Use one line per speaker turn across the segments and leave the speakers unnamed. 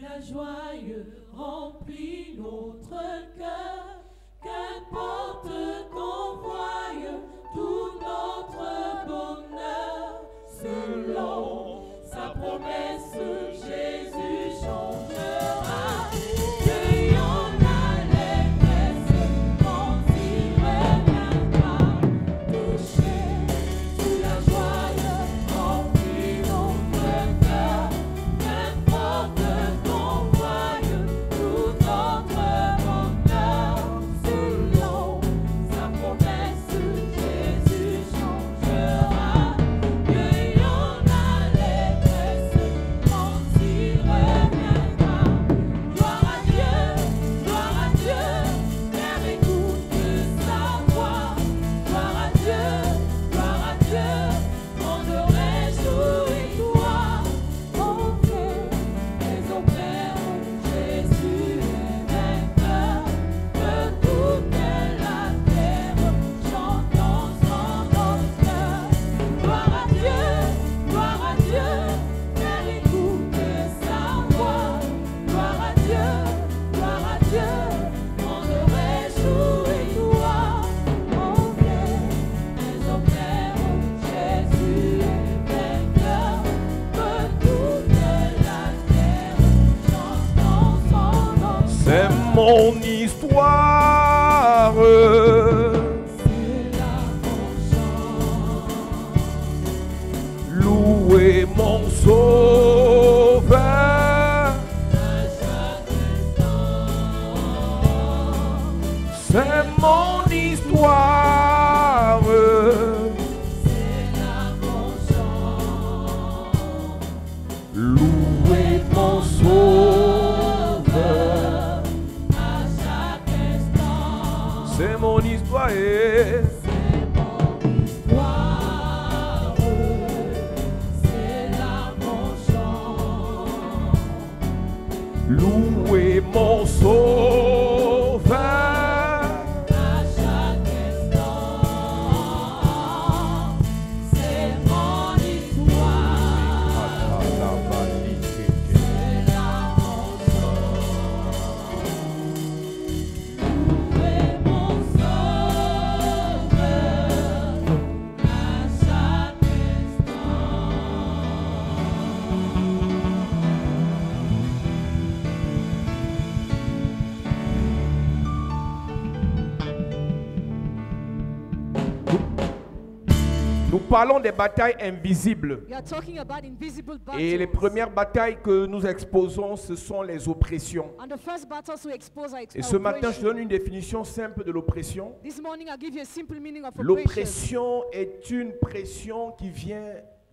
la joie remplit notre cœur, qu'importe qu'on voie tout notre bonheur, selon sa promesse, Jésus changera. Cueillons l'allégresse quand il reviendra, toucher sous la joie remplit notre cœur, qu'importe qu'on voie tout notre bonheur, selon sa promesse, Jésus changera. Cueillons l'allégresse quand il reviendra. Gloire à Dieu, Père, écoute sa voix. Gloire à Dieu, on se réjouit, toi, on fait les opères, Jésus est vainqueur, que toute la terre chante en son honneur. Gloire à Dieu, Père, écoute sa voix. Gloire à Dieu, on se réjouit, toi, on fait les opères, Jésus est vainqueur, que toute la terre chante en son honneur.
C'est mon histoire.
C'est là qu'on chante.
Louez mon sauveur.
À chaque instant,
C'est mon histoire.
c'est là qu'on chante.
Louez mon sauveur.
À chaque instant,
C'est mon histoire.
c'est mon histoire. C'est là qu'on chante.
Louez mon sauveur.
À chaque instant, c'est mon histoire. C'est là qu'on chante. Louez mon sauveur. À chaque instant.
Nous parlons des batailles invisibles.
We are talking about invisible battles.
Et les premières batailles que nous exposons, ce sont les oppressions.
And the first battles we expose are
Et ce matin, je
oppression.
donne une définition simple de l'oppression.
This morning I'll give you a simple meaning of oppression.
L'oppression est une pression qui vient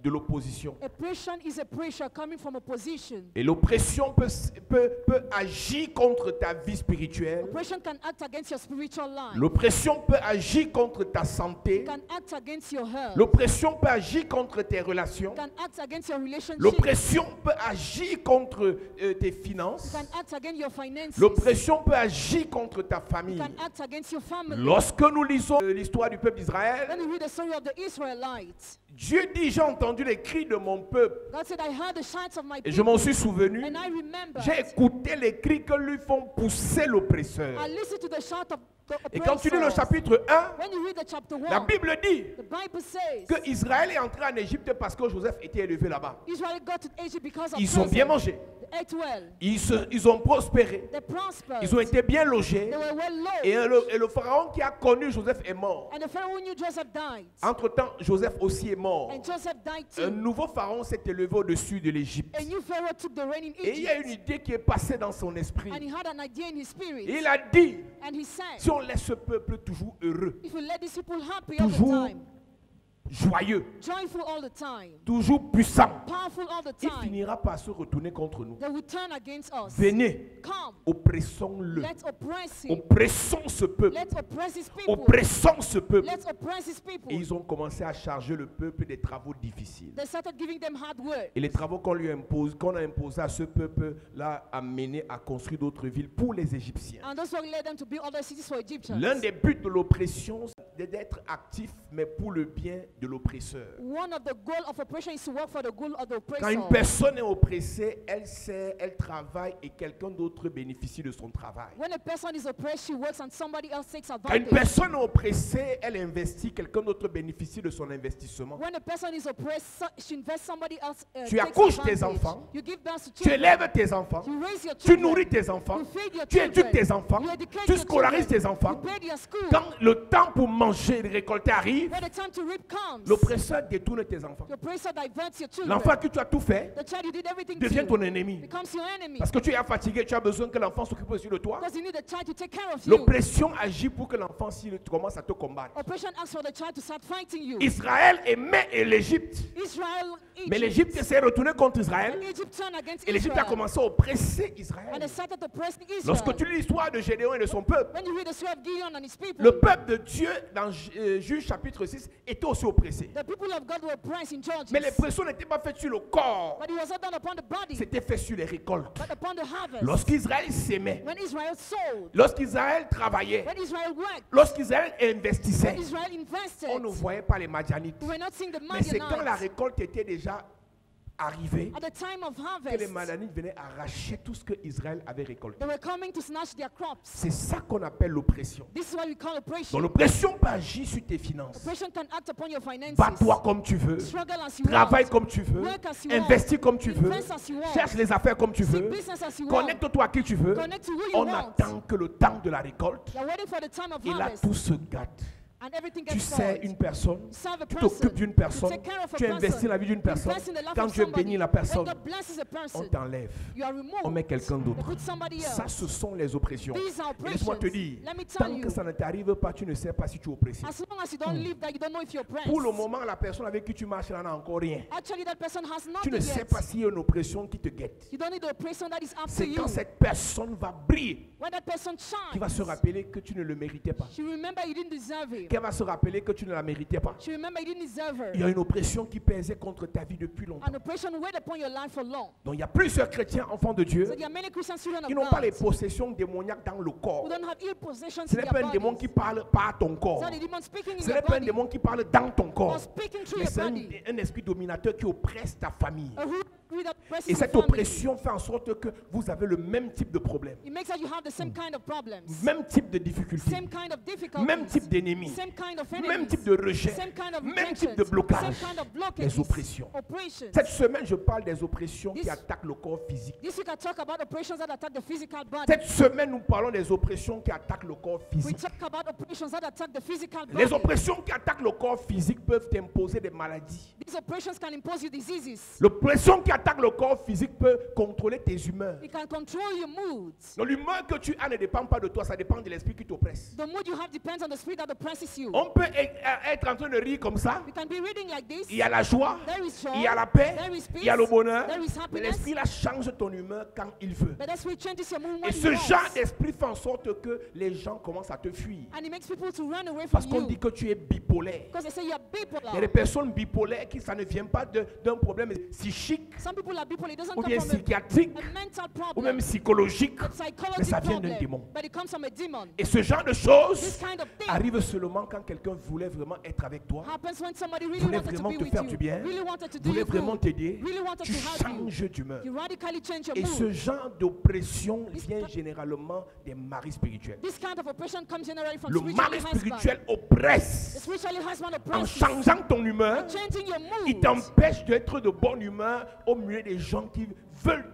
de l'opposition.
Oppression is a pressure coming from opposition.
Et l'oppression peut agir contre ta vie spirituelle.
Oppression can act against your spiritual life.
L'oppression peut agir contre ta santé.
Can act against your health.
L'oppression peut agir contre tes relations.
Can act against your relationship.
L'oppression peut agir contre tes finances.
Can act against your finances.
L'oppression peut agir contre ta famille.
Can act against your family.
Lorsque nous lisons l'histoire du peuple d'Israël,
When you read the story of the Israelites,
Dieu dit, j'ai entendu les cris de mon peuple.
God said, I heard the shouts of my
Et je
people.
m'en suis souvenu.
And I remember.
J'ai écouté les cris que lui font pousser l'oppresseur.
I listened to the shout of the
Et quand tu lis le
oppressors.
chapitre 1,
When you read the chapter 1,
la Bible dit
the Bible says
que Israël est entré en Égypte parce que Joseph était élevé là-bas.
Israel got to Egypt because of
Ils ont bien
Joseph.
mangé.
They ate well.
Ils ont prospéré.
They prospered.
Ils ont été bien logés.
They were well
Et
loved.
le pharaon qui a connu Joseph est mort.
And the Pharaoh who knew Joseph died.
Entre-temps, Joseph aussi est mort.
And Joseph died
Un
too.
nouveau pharaon s'est élevé au-dessus de l'Égypte.
A new Pharaoh took the reign in
Et il y a une
Egypt.
idée qui est passée dans son esprit.
And he had an idea in his spirit.
Et il a dit,
And he said,
si on laisse ce peuple toujours heureux,
if we let these people happy all the
toujours
time,
joyeux,
joyful all the time,
toujours puissant,
powerful all the
il
time,
finira par se retourner contre nous.
they will turn against us.
Venez,
Come,
oppressons-le.
let's oppress him.
Oppressons ce peuple.
Let's oppress his people.
Oppressons ce peuple.
Let's oppress his people.
Et ils ont commencé à charger le peuple des travaux difficiles.
They started giving them hard work.
Et les travaux qu'on a imposés à ce peuple-là, a mené à construire d'autres villes pour les Égyptiens.
And that's what led them to build other cities for Egyptians.
L'un des buts de l'oppression, d'être actif, mais pour le bien de l'oppresseur.
One of the goal of oppression is to work for the goal of the
Quand une
oppressor.
personne est oppressée, elle sait, elle travaille et quelqu'un d'autre bénéficie de son travail.
When a person is oppressed, she works and somebody else takes
Quand une
advantage.
personne est oppressée, elle investit, quelqu'un d'autre bénéficie de son investissement.
When a person is oppressed, she invests, somebody else
Tu
takes
accouches tes
advantage.
enfants.
You give birth to
Tu
children.
élèves tes enfants,
You raise your
tu
children.
nourris tes enfants,
You feed your
tu éduques
children.
tes enfants,
You educate
tu
your
scolarises
children.
tes enfants.
You pay their school.
Quand le temps pour manger et de récolter arrive,
When the time to reap comes,
l'oppresseur détourne tes enfants.
the oppressor diverts your children.
L'enfant à qui tu as tout fait
The child you did everything
devient
to
ton ennemi.
becomes your enemy.
Parce que tu es fatigué, tu as besoin que l'enfant s'occupe aussi de toi.
Because you need the child to take care of you.
L'oppression agit pour que l'enfant s'il commence à te combattre.
Oppression asks for the child to start fighting you.
Israël aimait l'Égypte.
Israel,
Mais
Egypt.
l'Égypte s'est retournée contre
And
Israël.
Egypt turned against
Et l'Égypte a
Israel.
commencé à oppresser
And
Israël.
they started oppressing Israel.
Lorsque tu lis l'histoire de Gédéon et de son peuple,
When you read the story of Gideon and his people,
le peuple de Dieu dans Juge chapitre 6 était aussi oppressé.
the people of God were oppressed in Georgia.
Mais l'oppression n'était pas faite sur le corps,
But it was not done upon the body,
c'était fait sur les récoltes.
but upon the harvest.
Lorsqu'Israël s'aimait,
When Israel sold,
lorsqu'Israël travaillait,
when Israel worked,
lorsqu'Israël investissait,
when Israel invested,
on ne voyait pas les Madianites.
we were not seeing the
Mais c'est quand la
Midianites.
récolte était déjà arrivée
At the time of
que les
harvest,
Madianites venaient arracher tout ce que Israël avait récolté.
they were coming to snatch their crops.
C'est ça qu'on appelle l'oppression.
This is what we call
Donc
oppression.
l'oppression peut agir sur tes finances.
Oppression can act upon your finances.
Bats-toi comme tu veux.
Struggle as you
Travaille
want.
comme tu veux.
Work as you want.
Investis comme tu veux.
Invest as you want.
Cherche les affaires comme tu
Seek
veux.
business as you want.
Connecte-toi à qui tu veux.
Connect to who you
On
want.
attend que le temps de la récolte.
You're waiting for the time of
Et là,
harvest.
tout se gâte.
And everything
Tu
gets
sais
spoiled.
une personne,
Serve a
tu
person.
t'occupes d'une
You
personne,
take care of a
tu investis
person.
la vie d'une personne.
Invest in the life
Quand
of
Dieu
somebody.
bénit la
When
personne,
God blesses a
on
person,
t'enlève.
you are removed.
On met quelqu'un
They
d'autre.
put somebody else.
Ça, ce sont les oppressions.
These are
Et laisse-moi te
oppressions.
dire,
Let me tell
tant
you.
que ça ne t'arrive pas, tu ne sais pas si tu es oppressé.
As long as you don't live that, you don't know if you're oppressed.
Pour le moment, la personne avec qui tu marches, elle n'a encore rien.
Actually, that person has
Tu
nothing
ne sais
yet.
pas s'il y a une oppression qui te guette.
You don't need the oppression that is after
C'est
you.
quand cette personne va briller
When that person
qu'il va se
shines,
rappeler que tu ne le méritais pas.
she remember you didn't deserve it.
Qu'elle va se rappeler que tu ne la méritais pas.
She remember you didn't deserve her.
Il y a une oppression qui pesait contre ta vie depuis longtemps.
An oppression weighed upon your life for long.
Donc il y a plusieurs chrétiens, enfants de Dieu,
So there are many Christian children of
qui n'ont pas les
God
possessions démoniaques dans le corps.
who don't have ill possessions
Ce
in
n'est
their
pas un démon
bodies.
qui parle pas à ton corps.
It's not a demon speaking in
Ce
your
n'est pas un
body
démon qui parle dans ton corps.
or speaking through
Mais
your
c'est
body.
un esprit dominateur qui oppresse ta famille.
A root that oppresses
Et
your
cette
family.
oppression fait en sorte que vous avez le même type de problème,
It makes that you have the same kind of problems,
même type de difficulté,
same kind of difficulties,
même type d'ennemi,
same kind of
même
enemies,
type de rejet,
same kind of
même
rejections,
type de blocage.
same kind of blockages,
Les oppressions.
oppressions.
Cette semaine, je parle des oppressions qui
This-
attaquent le corps physique.
This week I talk about oppressions that attack the physical body.
Cette semaine, nous parlons des oppressions qui attaquent le corps
We
physique.
talk about oppressions that attack the physical body.
Les oppressions qui attaquent le corps physique peuvent t'imposer des maladies.
These oppressions can impose you diseases.
L'oppression qui attaque le corps physique peut contrôler tes humeurs.
It can control your moods.
Donc l'humeur que tu as ne dépend pas de toi, ça dépend de l'esprit qui t'oppresse.
The mood you have depends on the spirit that oppresses you.
On peut être en train de rire comme ça.
You can be reading like this.
Il y a la joie,
There is joy.
il y a la paix,
There is peace.
il y a le bonheur.
There is
Mais
happiness.
l'esprit là change ton humeur quand il veut.
But that spirit changes your mood
Et
when
ce
he
genre
wants.
d'esprit fait en sorte que les gens commencent à te fuir.
And it makes people to run away from
Parce qu'on
you.
dit que tu es bipolaire.
Because they say you're
Il y a
bipolar.
des personnes bipolaires qui ça ne vient pas d'un problème psychique
Some people are bipolar. It doesn't
ou
come
bien
from
psychiatrique
a mental
ou même
problem,
psychologique.
a
Mais
psychological
ça vient d'un
problem,
démon.
but it comes from a demon.
Et ce genre de
This
choses
kind of thing
arrive seulement quand quelqu'un voulait vraiment être avec toi,
happens when somebody really
voulait
wanted to
vraiment
be
te
with
faire
you,
du bien,
really wanted to do
voulait
you
vraiment
good,
t'aider.
really wanted
Tu
to help you.
changes d'humeur.
You radically change your
Et ce
mood.
genre d'oppression
This
vient
kind-
généralement des maris spirituels.
This kind of oppression comes generally from
Le
spiritually
mari
husband.
spirituel
The
oppresse.
spiritually husband
En
oppresses.
changeant ton humeur,
By changing your
il
mood.
t'empêche d'être de bonne humeur au milieu des gens qui veulent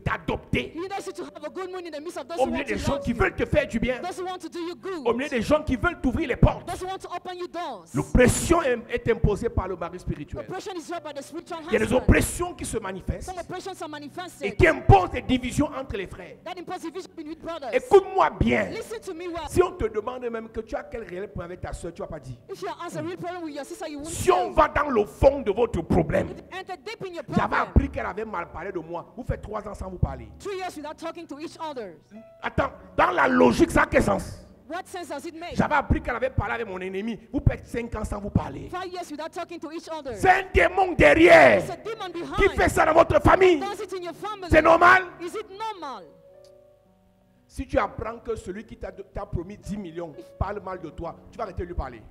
t'adopter,
He hinders you to have a good mood in the midst of those
au
who
milieu
want
des
to
gens
love
qui
you,
veulent te faire du bien,
those who want to do you
au milieu
good,
des gens qui veulent t'ouvrir les portes.
those who want to open you doors.
L'oppression est imposée par le mari spirituel.
Oppression is brought by the spiritual
Il y a des
husband.
oppressions qui se manifestent
Some oppressions are
et
manifested
qui imposent des divisions entre les frères.
that impose division between brothers.
Écoute-moi bien.
Listen to me well.
Si on te demande même que tu as quel réel problème avec ta soeur, tu vas pas dire.
If you has a real problem with your sister, you won't
Si on
say.
va dans le fond de votre problème,
Enter deep in your
j'avais
problem.
appris qu'elle avait mal parlé de moi. Vous faites 3 ans sans vous parler.
3 years without talking to each other.
Attends, dans la logique, ça a quel sens?
What sense does it make?
J'avais appris qu'elle avait parlé avec mon ennemi. Vous faites 5 ans sans vous parler.
5 years without talking to each other.
C'est un démon derrière
It's a demon behind.
qui fait ça dans votre famille.
Does it in your family?
C'est normal?
Is it normal?
Si tu apprends que celui qui t'a promis 10 millions parle mal de toi, tu vas arrêter de lui parler.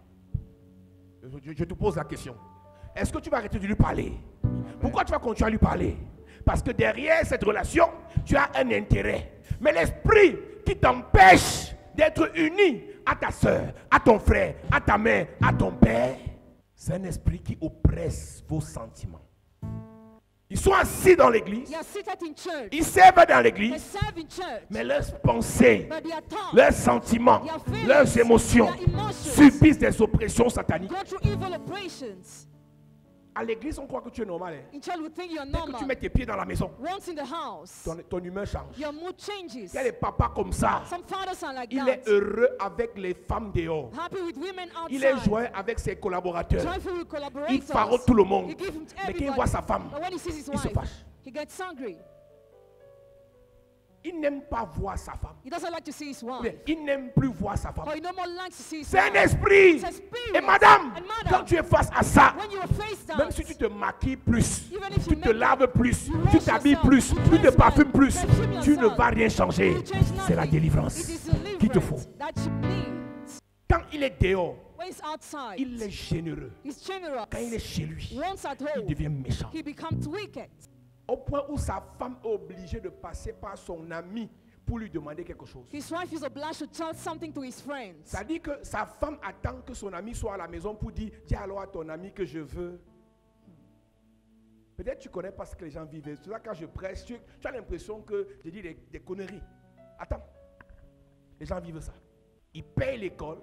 Je te pose la question. Est-ce que tu vas arrêter de lui parler? Pourquoi tu vas continuer à lui parler? Parce que derrière cette relation, tu as un intérêt. Mais l'esprit qui t'empêche d'être uni à ta soeur, à ton frère, à ta mère, à ton père, c'est un esprit qui oppresse vos sentiments. Ils sont assis dans l'église,
They are seated in church.
ils servent dans
They
l'église,
serve in church.
mais leurs pensées,
But their thoughts
leurs sentiments,
their feelings,
leurs émotions
their emotions
subissent des oppressions sataniques.
go through evil operations.
À l'église, on croit que tu es normal. Hein.
In church, we think you're
Dès que tu
normal.
mets tes pieds dans la maison,
Once in the house,
ton humeur change.
your mood changes.
Il y a des papas comme ça.
Some fathers are like
Il est
that.
heureux avec les femmes dehors.
Happy with women
Il est
outside.
joyeux avec ses collaborateurs.
Joyful with
Il
collaborators.
faraude tout le monde.
He gives him to
Mais quand il voit
everybody.
sa femme,
But when he sees his
il se
wife,
fâche.
he gets angry.
Il n'aime pas voir sa femme.
He doesn't like to see his
Ou bien,
wife.
il n'aime plus voir sa
Or
femme.
he no more likes to see his
C'est un
wife.
esprit.
It's a spirit.
Et madame,
And madam,
quand tu es face à ça,
when you are face down,
même si tu te maquilles plus,
even if
tu
you
te
make
laves plus,
you
tu
wash
t'habilles
yourself,
plus,
you
tu te
dress
parfumes
well,
plus,
perfume
tu ne
yourself,
vas rien changer.
you change
C'est la
nothing.
délivrance
It is
qu'il te
deliverance
faut.
that you need.
Quand il est dehors,
When he's outside,
il est généreux.
he's generous.
Quand il est chez lui,
Once at
il
home,
devient méchant.
he becomes wicked.
Au point où sa femme est obligée de passer par son ami pour lui demander quelque chose.
His wife is obliged to tell something to his friends.
Ça dit que sa femme attend que son ami soit à la maison pour dire, dis alors à ton ami que je veux. Peut-être tu ne connais pas ce que les gens vivent. C'est là quand je prêche, tu as l'impression que je dis des conneries. Attends, les gens vivent ça. Ils payent l'école,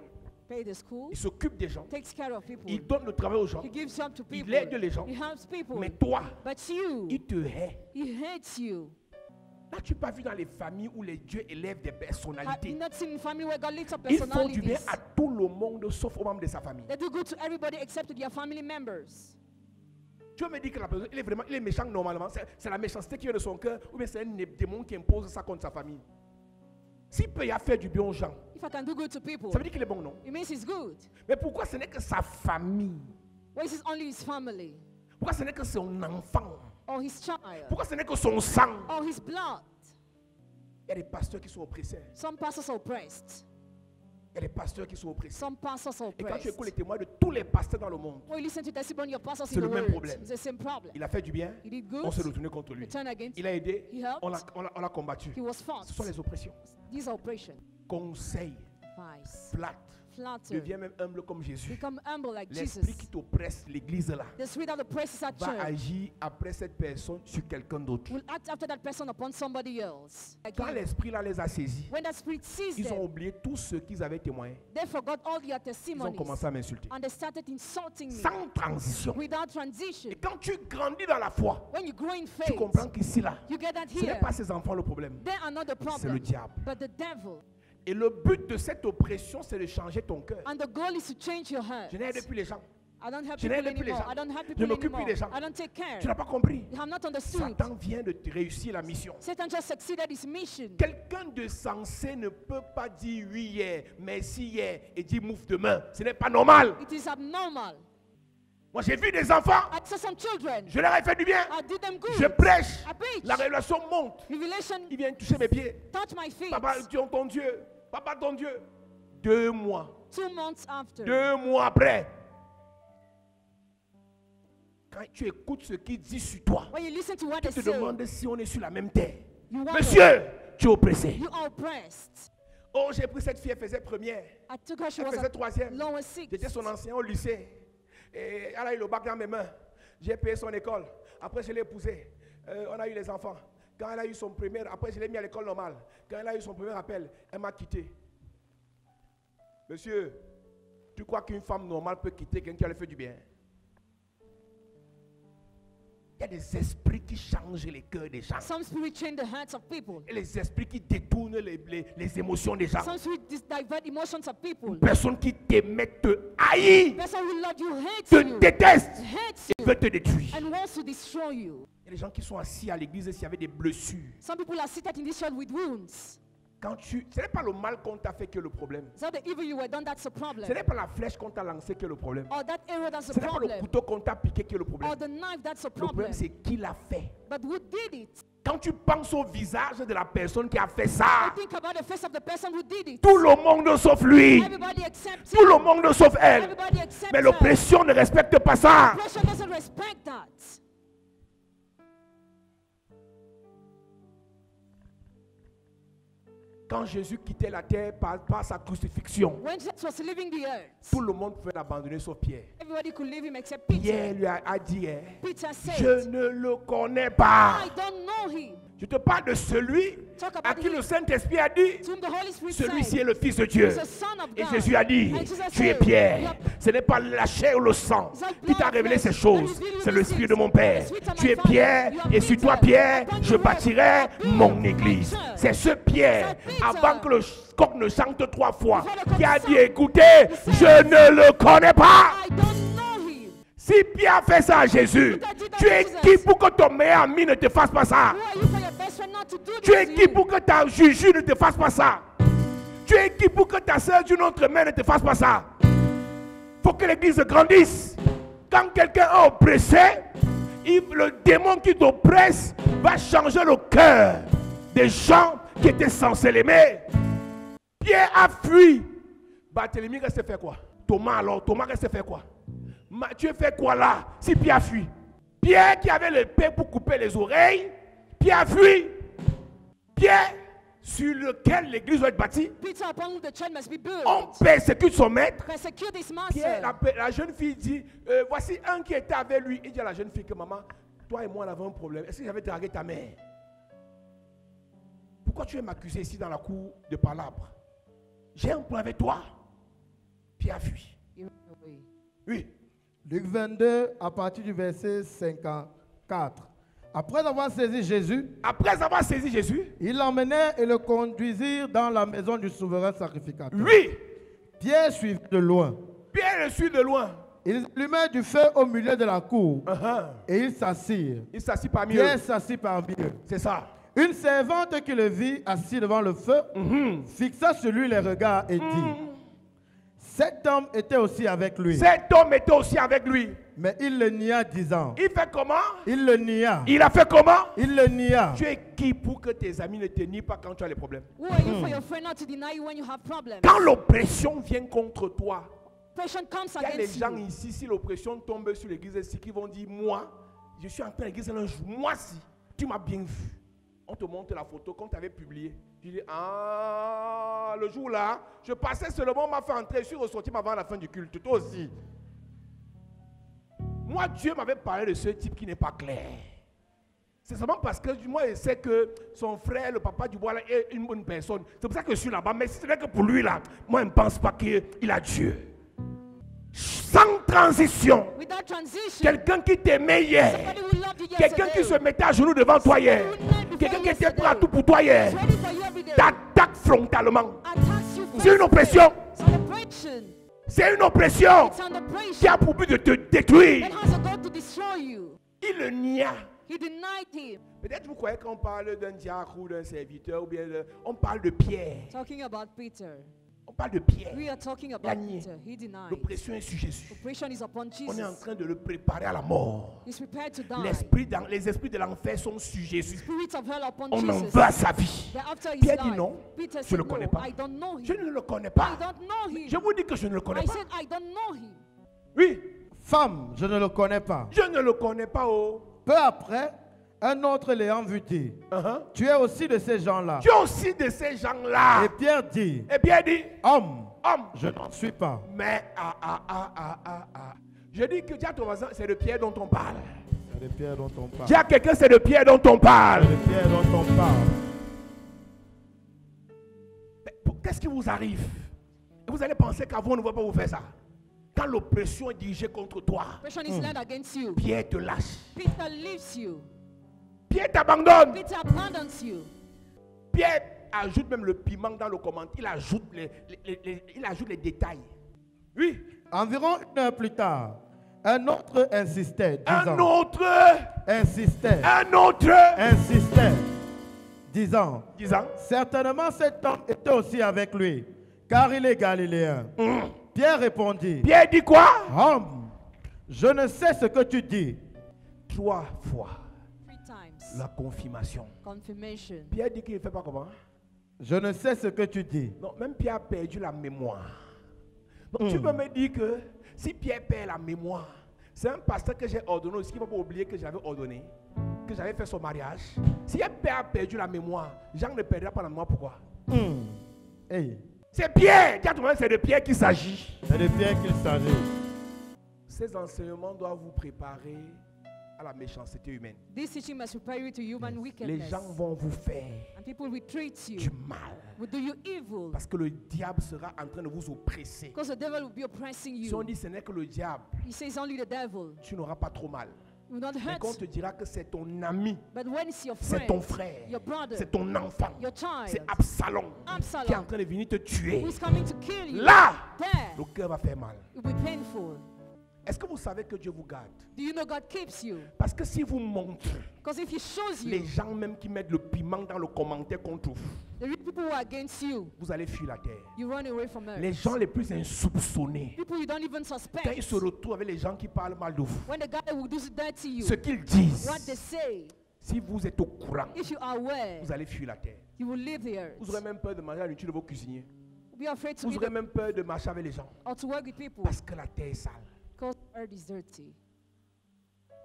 Pay the school,
ils s'occupent des gens,
takes care of people.
ils donnent le travail aux gens,
He gives help to
il
people.
aide les gens.
He helps people.
Mais toi,
But you,
il te hait.
he hates you.
Là, tu n'as pas vu dans les familles où les dieux élèvent des
Have
personnalités.
you not seen a family where God lifts up
Ils font du bien
personalities?
à tout le monde sauf aux membres de sa famille.
They do good to everybody except to their family members.
Tu veux me dire que la personne, il est méchant normalement, c'est la méchanceté qui vient de son cœur, ou bien c'est un démon qui impose ça contre sa famille. S'il peut y faire du bien aux gens,
If I can do good to people,
ça veut dire qu'il est bon, non?
it means he's good.
Mais pourquoi ce n'est que sa famille?
Well, this is only his family,
Pourquoi ce n'est que son enfant?
or his child,
Pourquoi ce n'est que son sang?
or his blood.
Il y a des pasteurs qui sont oppressés.
Some pastors are oppressed.
Il y a des pasteurs qui sont oppressés.
Some pastors are
Et quand tu
oppressed.
écoutes les témoins de tous les pasteurs dans le monde,
When you listen to testimony of pastors
C'est
in
le
the
même
world,
problème.
it's the same problem.
il a fait du bien,
He did
on
good,
s'est retourné contre lui.
he turned against,
Il a aidé,
he helped,
on l'a combattu.
he was fought.
Ce sont les oppressions.
These are oppression,
Conseil,
vice,
plate,
flatter,
deviens même humble comme Jésus.
become humble like
L'esprit
Jesus.
qui t'oppresse, l'église là,
The spirit that oppresses at
va
church
agir après cette personne sur quelqu'un d'autre.
will act after that person upon somebody else.
Quand
Again,
l'esprit là les a saisis,
when that spirit sees
ils ont
them,
oublié tout ce qu'ils avaient témoigné.
they forgot all their
Ils ont
testimonies
commencé à m'insulter.
and they started insulting me
Sans transition.
without transition.
Et quand tu grandis dans la foi,
When you grow in
tu
faith,
comprends qu'ici là,
you get that
ce n'est
here.
pas ces enfants le problème,
They are not the
c'est le
problem,
diable.
but the devil.
Et le but de cette oppression, c'est de changer ton cœur.
And the goal is to change your heart.
Je n'aide plus les gens.
I don't help
Je
people
n'aide plus les
anymore.
gens.
I don't help
Je
people
m'occupe plus
anymore.
des gens.
I don't take care.
Tu n'as pas compris.
You have not understood.
Satan vient de te réussir la mission.
Satan just succeeded his mission.
Quelqu'un de sensé ne peut pas dire oui hier, merci hier et dire mouf demain. Ce n'est pas normal.
It is abnormal.
Moi j'ai vu des enfants,
I saw some children.
je leur ai fait du bien.
I did them good.
Je prêche,
I preach.
la révélation monte.
Revelation
Il vient toucher mes pieds.
touched my feet.
Papa, ton Dieu. Papa, ton Dieu. 2 mois.
2 months after.
2 mois après. Quand tu écoutes ce qu'il dit sur toi,
When you listen to what
tu
they
te
say,
demandes si on est sur la même terre.
you wonder,
Monsieur, tu es oppressé.
you are oppressed.
Oh, j'ai pris cette fille, elle faisait première.
I took her, she
Elle
was
faisait
a
troisième.
lower six.
J'étais son enseignant au lycée. Et elle a eu le bac dans mes mains. J'ai payé son école. Après, je l'ai épousée. On a eu les enfants. Quand elle a eu son premier, après, je l'ai mis à l'école normale. Quand elle a eu son premier appel, elle m'a quitté. Monsieur, tu crois qu'une femme normale peut quitter quelqu'un qui a fait du bien? Il y a des esprits qui changent les cœurs des gens.
Some spirit change the hearts of people.
Et les esprits qui détournent les émotions des gens.
Some spirit divert emotions of people.
Une personne qui t'aimait te haït,
Person who loved you hates
te
you.
déteste,
Hates
et
you.
veut te détruire.
And wants to destroy you.
Il y a des gens qui sont assis à l'église et s'il y avait des blessures.
Some people are seated in this church with wounds.
Ce n'est pas le mal qu'on t'a fait qui est le problème.
So the evil you were done, that's the problem.
Ce n'est pas la flèche qu'on t'a lancée qui est le problème.
Or that arrow, that's
Ce
the
n'est pas le
problem.
couteau qu'on t'a piqué qui est le problème.
Or the knife, that's the
Le problème,
problem.
c'est qui l'a fait.
But who did it?
Quand tu penses au visage de la personne qui a fait
I
ça,
think about the face of the person who did it.
tout le monde sauf lui,
Everybody except
tout le
him.
monde sauf elle.
Everybody except
Mais
her.
l'oppression ne respecte pas ça.
Oppression doesn't respect that.
Quand Jésus quittait la terre par sa crucifixion,
When Jesus was leaving the earth,
tout le monde pouvait l'abandonner sauf Pierre.
everybody could leave him except Peter.
Pierre lui a dit,
Peter said,
je ne le connais pas.
I don't know him.
Je te parle de celui
Talk
à
about
qui
him.
le Saint-Esprit a dit,
To whom the Holy Spirit
celui-ci
said,
est le Fils de Dieu.
He's the Son of
Et
God.
Jésus a dit,
And Jesus
tu es
said,
Pierre.
"You are-
Ce n'est pas la chair ou le sang
It's not
qui t'a
blood
révélé
flesh
ces
that
choses.
is revealed
C'est
these
l'Esprit
things.
de mon Père.
The Spirit of
Tu
my
es
Father.
Pierre.
You are
Et sur toi,
Peter.
Pierre,
Upon
je
your
bâtirai
rock, I build
mon
my
église.
church.
C'est ce Pierre,
C'est Peter.
avant que le coq ne chante 3 fois,
Before the cock
qui a dit,
sang,
écoutez,
he said,
je ne le connais pas.
I don't know him.
Si Pierre fait ça à Jésus, tu es qui pour que ton meilleur ami ne te fasse pas ça?
Who are you for your best friend not to do
Tu es
this to
qui
you?
pour que ta juju ne te fasse pas ça? Tu es qui pour que ta soeur d'une autre mère ne te fasse pas ça? Faut que l'église grandisse. Quand quelqu'un est oppressé, le démon qui t'oppresse va changer le cœur des gens qui étaient censés l'aimer. Pierre a fui. Barthélemy reste faire quoi? Thomas alors, Thomas reste faire quoi? Matthieu fait quoi là si Pierre fuit? Pierre qui avait l'épée pour couper les oreilles, Pierre a fui. Pierre sur lequel l'église doit être bâtie,
Peter, upon whom the church must be built.
on persécute son maître.
Persecute his
Pierre,
master.
la jeune fille dit, voici un qui était avec lui. Il dit à la jeune fille que maman, toi et moi on avait un problème. Est-ce que j'avais dragué ta mère? Pourquoi tu veux m'accuser ici dans la cour de palabre? J'ai un point avec toi. Pierre fuit.
He ran away.
Oui.
Luc 22, à partir du verset 54. Après avoir saisi Jésus,
Après avoir saisi Jésus,
ils l'emmenèrent et le conduisirent dans la maison du souverain sacrificateur.
oui,
Pierre suivit de loin.
Pierre le suit de loin.
Ils allumèrent du feu au milieu de la cour
Uh-huh.
et ils s'assirent.
Il s'assit parmi
Pierre
eux.
s'assit parmi eux.
C'est ça.
Une servante qui le vit assis devant le feu fixa sur lui les regards et dit, cet homme était aussi avec lui.
Cet homme était aussi avec lui.
Mais il le nia disant,
Il fait comment?
il le nia,
Il a fait comment?
il le nia.
Tu es qui pour que tes amis ne te nient pas quand tu as les problèmes?
Who are you for your friend not to deny you when you have problems?
Quand l'oppression vient contre toi,
Oppression comes
il y a les
against
gens
you.
ici, si l'oppression tombe sur l'église ici, qui vont dire, moi, je suis entré à l'église un jour, moi si, tu m'as bien vu. On te montre la photo qu'on t'avait publiée. Tu dis, ah, le jour là, je passais seulement, on m'a fait entrer, je suis ressorti avant la fin du culte, toi aussi. Moi, Dieu m'avait parlé de ce type qui n'est pas clair. C'est seulement parce que moi, je sais que son frère, le papa du bois, là, est une bonne personne. C'est pour ça que je suis là-bas. Mais si ce n'est que pour lui, là, moi, je ne pense pas qu'il a Dieu. Sans transition.
Without transition,
Quelqu'un qui t'aimait hier.
somebody who loved you
Quelqu'un qui se
yesterday,
mettait à genoux devant toi hier. Quelqu'un qui était prêt à tout pour toi hier.
is ready for you every day,
T'attaque frontalement.
attacks you
C'est une oppression.
It's an oppression.
C'est une oppression
It's an
qui
oppression
a pour but de te détruire.
that has a goal to destroy you.
Il le nia.
He denied him.
Peut-être vous croyez qu'on parle d'un diacre ou d'un serviteur ou bien on parle de Pierre.
Talking about Peter.
On parle de Pierre.
We are talking about
Gagné.
Peter. He denied.
L'oppression est sur Jésus.
Oppression is upon
On est en
Jesus.
train de le préparer à la mort.
He's prepared to die.
Les esprits de l'enfer sont sur Jésus.
Spirits of hell upon
On en
Jesus.
veut à sa vie.
That after his
Pierre dit
life,
non,
Peter
je
said,
ne le connais
no,
pas.
I don't know
Je
him.
ne le connais
I
pas.
don't know him.
Je vous dis que je ne le connais
I
pas.
said, I don't know him.
Oui,
Femme, je ne le connais pas.
je ne le connais pas. Oh.
Peu après, un autre l'ayant vu dit, tu es aussi de ces gens-là.
Tu es aussi de ces gens-là.
Et Pierre dit,
Et Pierre dit,
homme,
homme,
je n'en suis pas.
mais je dis que dis à ton voisin, c'est de Pierre dont on parle.
C'est de Pierre dont on parle.
Dis à quelqu'un, c'est de Pierre dont on parle.
C'est de Pierre dont on parle.
Qu'est-ce qui vous arrive? Vous allez penser qu'avant, on ne va pas vous faire ça. Quand l'oppression est dirigée contre toi,
Oppression is led against you.
Pierre te lâche.
Peter leaves you.
Pierre t'abandonne.
Peter abandons you.
Pierre ajoute même le piment dans le commentaire. Il ajoute les détails. Oui.
Environ 1 heure plus tard, un autre insistait,
Un
disant,
autre,
disant,
disant,
certainement cet homme était aussi avec lui, car il est galiléen. Pierre répondit,
Pierre dit quoi?
homme, je ne sais ce que tu dis.
3 fois.
3 times.
La confirmation.
Confirmation.
Pierre dit qu'il ne fait pas comment?
Je ne sais ce que tu dis.
Non, même Pierre a perdu la mémoire. Donc tu peux me dire que si Pierre perd la mémoire, c'est un pasteur que j'ai ordonné aussi, qu'il ne faut pas oublier que j'avais ordonné, que j'avais fait son mariage. Si Pierre a perdu la mémoire, Jean ne perdra pas la mémoire. Pourquoi?
Hey,
C'est Pierre. Dis à tout le monde, c'est de Pierre qu'il s'agit.
c'est de Pierre qu'il s'agit.
Ces enseignements doivent vous préparer à la méchanceté humaine.
This teaching must prepare you to human
Les
wickedness.
gens vont vous faire
And people will treat
du
you,
mal.
will do you evil.
Parce que le diable sera en train de vous oppresser.
Because the devil will be oppressing
Si on
you.
dit ce n'est que le diable,
He says only the devil
tu n'auras pas trop mal.
will not
Mais
hurt
quand on te
you.
dira que c'est ton ami,
But when it's your
c'est
friend,
ton frère,
your brother,
c'est ton enfant,
your
c'est
child,
Absalom
Absalom,
qui est en train de venir te tuer,
who's coming to kill you,
là,
there,
le cœur va faire mal.
it will be painful.
Est-ce que vous savez que Dieu vous garde?
Do you know God keeps you?
Parce que si vous montrez,
Because if He shows
les
you,
gens même qui mettent le piment dans le commentaire contre vous,
the real people who are against you,
vous allez fuir la terre.
you run away from
Les
earth.
gens les plus insoupçonnés,
People you don't even
quand ils
suspect.
se retrouvent avec les gens qui parlent mal de vous,
When the guy will do that to you,
ce qu'ils disent,
what they say,
si vous êtes au courant,
if you are aware,
vous allez fuir la terre.
you will leave the earth.
Vous aurez même peur de manger à la nourriture de vos cuisiniers.
Be afraid to
Vous
be
aurez même peur de marcher avec les gens.
or to work with people
Parce que la terre est sale.
because earth is dirty.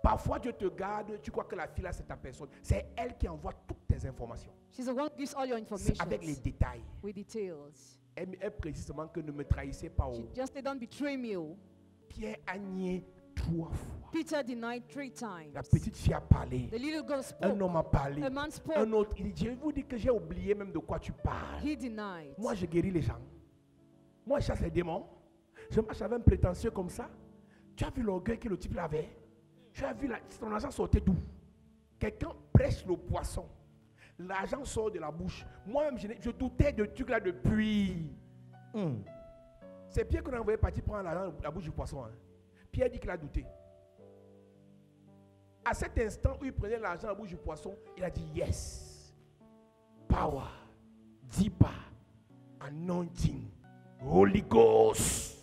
Parfois, Dieu te garde, tu crois que la fille là, c'est ta personne. C'est elle qui envoie toutes tes informations.
She's the one who gives all your
C'est
information
avec les détails.
with details.
Elle précisément que ne me trahissez pas.
She
Oh.
just said, don't betray me. Oh.
Pierre a nié 3 fois.
Peter denied 3 times.
La petite fille a parlé.
The little girl
Un
spoke.
homme a parlé.
A man spoke.
Un autre, il dit, je vous dis que j'ai oublié même de quoi tu parles.
He denied.
Moi, je guéris les gens. Moi, je chasse les démons. Je marche avec un prétentieux comme ça. Tu as vu l'orgueil que le type avait? Tu as vu ton argent sortait d'où? Quelqu'un prêche le poisson. L'argent sort de la bouche. Moi-même, je doutais de trucs là depuis. C'est Pierre qu'on a envoyé partir prendre l'argent de la bouche du poisson. Hein. Pierre dit qu'il a douté. À cet instant où il prenait l'argent de la bouche du poisson, il a dit yes. Power. Dipa. Anointing. Holy Ghost.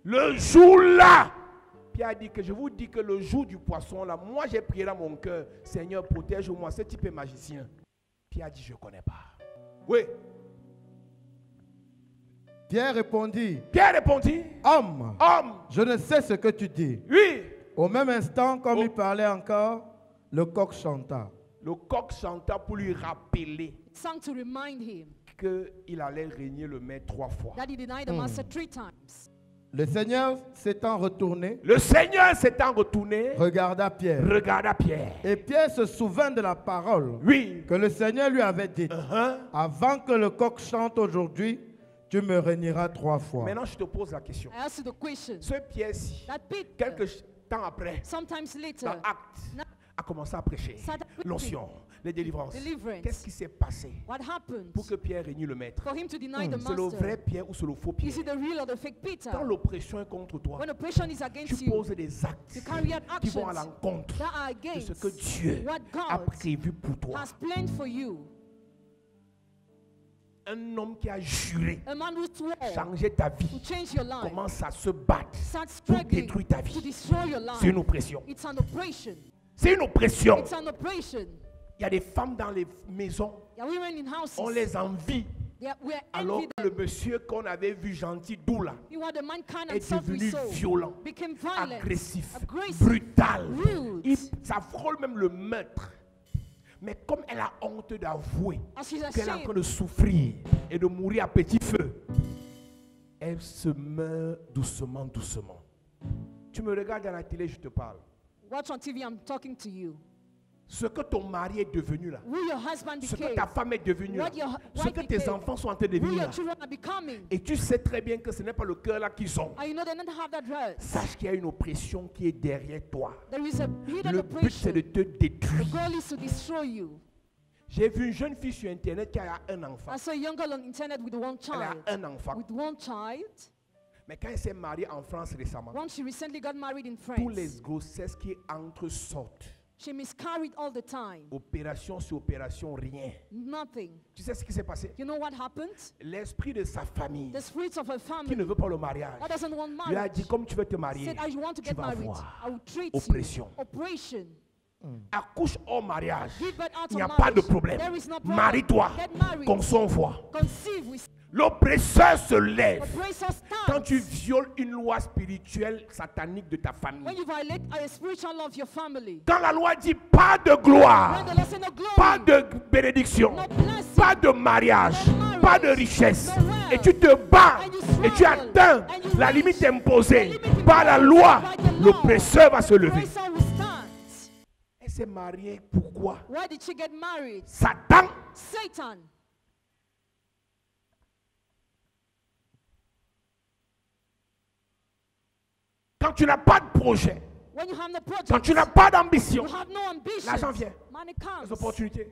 Le jour-là, Pierre a dit que je vous dis que le jour du poisson, là, moi j'ai prié dans mon cœur, Seigneur, protège-moi, ce type est magicien. Pierre a dit, je ne connais pas. Oui.
Pierre répondit,
Pierre répondit,
homme,
homme,
je ne sais ce que tu dis.
oui.
Au même instant, comme
Oh.
il parlait encore, le coq chanta.
Le coq chanta pour lui rappeler
Sang to remind him
qu'il allait régner le maître 3 fois.
that he denied the master 3 times.
Le Seigneur s'étant retourné,
Le Seigneur s'étant retourné,
regarda Pierre.
regarda Pierre.
Et Pierre se souvint de la parole
Oui.
que le Seigneur lui avait dite. Avant que le coq chante aujourd'hui, tu me régneras 3 fois.
Maintenant, je te pose la question.
I ask you the question.
Ce Pierre-ci,
That Peter,
quelques temps après,
sometimes later,
dans Actes,
now-
a commencé à prêcher
started preaching
l'onction, les délivrances.
deliverance.
Qu'est-ce qui s'est passé
What happened
pour que Pierre régnue le maître?
for him to deny the
C'est le vrai
master?
Pierre ou c'est le faux
Is
Pierre?
it the real or the fake Peter?
Quand l'oppression est contre toi,
When oppression is against
tu
you,
poses des actes
you carry out
qui vont à
actions
l'encontre
that are
de ce
against
que Dieu
what
a
God
prévu pour toi.
has planned for you.
Un homme qui a juré
A man who swore
changer ta
to
vie
change your life,
commence à se battre
start
pour
struggling
détruire ta
to
vie.
destroy your life.
C'est une oppression.
It's an oppression.
C'est une oppression.
It's an oppression.
Il y a des femmes dans les maisons,
There are women in houses.
on les envie.
We are
Alors
envied
que le monsieur qu'on avait vu gentil, doux là,
you are the man kind and
est
soft we
devenu
saw
violent,
became violent,
agressif,
aggressive,
brutal.
rude.
Ça frôle même le meurtre. Mais comme elle a honte d'avouer
As she's
qu'elle est en train
ashamed,
de souffrir et de mourir à petit feu, elle se meurt doucement, doucement. Tu me regardes à la télé, je te parle.
watch on TV, I'm talking to you.
Ce que ton mari est devenu là,
Who your husband
ce que
became,
ta femme est devenue là,
what your
ce
wife
que tes
became,
enfants sont en train de
who
devenir
your
là,
children are becoming.
et tu sais très bien que ce n'est pas le cœur là qu'ils ont.
And you know they don't have that hurt.
Sache qu'il y a une oppression qui est derrière toi.
There is a hidden
Le but c'est
oppression.
de te détruire.
The goal is to destroy you.
J'ai vu une jeune fille sur internet qui a un enfant.
I saw a young girl on internet with one
Elle a
child.
un enfant.
With one child.
Mais quand elle s'est mariée en France récemment,
Once she recently got married in
tous
France,
les grossesses qui entrent sortent.
she miscarried all the time.
Opération sur opération, rien.
Nothing.
Tu sais ce qui s'est passé?
You know what happened?
L'esprit de sa famille,
The spirits of her
qui
family
ne veut pas le mariage,
that doesn't want
lui a
marriage
dit, comme tu veux te marier,
said, as you want to
tu
get
vas
married,
voir
I will treat
oppression.
you. Operation.
accouche hors mariage.
Give birth out
Il n'y a
of
pas de
marriage.
problème.
There is no problem.
Marie-toi
Get married.
comme son foi.
Conceive with
L'oppresseur se lève
oppressor
quand
stands.
tu violes une loi spirituelle satanique de ta famille.
When you violate a spiritual law of your family.
Quand la loi dit pas de gloire,
When the Lord say no glory.
pas de bénédiction,
No blessing.
pas de mariage,
No marriage.
pas de richesse,
No wealth.
et tu te bats
And you
et tu
struggle.
atteins
And you
la
reach
limite
the
imposée
limit
par la
imposed
loi,
by the law.
l'oppresseur va se lever.
Oppressor will stand.
Elle s'est mariée, pourquoi?
Why did she get married?
Satan.
Satan.
Quand tu n'as pas de projet,
When you have no project,
quand tu n'as pas d'ambition,
you have no ambition.
l'argent vient.
Money comes.
les opportunités,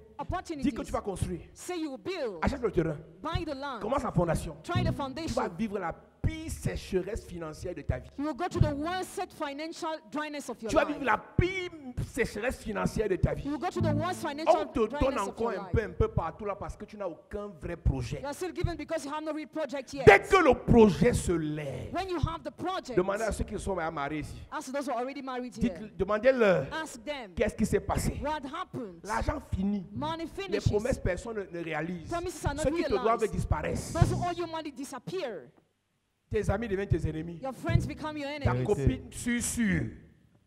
dis que tu vas construire,
Say you will build.
achète le terrain,
Buy the land.
commence la fondation.
Try the
Tu vas
foundation.
vivre la pire sécheresse financière de ta vie.
You will go to the worst financial dryness of your
Tu vas
life.
vivre la pire sécheresse financière de ta vie.
You will go to the worst financial
On te donne
dryness of
encore
your
un
life.
peu partout là parce que tu n'as aucun vrai projet.
You are still given because you have no real project yet.
Dès que le projet se lève,
When you have the project,
demandez à ceux qui sont mariés ici.
ask those who are already married here.
Demandez-leur
Ask them
qu'est-ce qui s'est passé.
what happened.
L'argent finit.
Money
Les
finishes.
promesses, personne ne réalise.
Promises are not
Ceux qui te
realized.
doivent disparaissent.
Those who owe you money disappear.
Tes amis deviennent tes ennemis.
Your friends become your
Ta
enemies.
copine, sûr,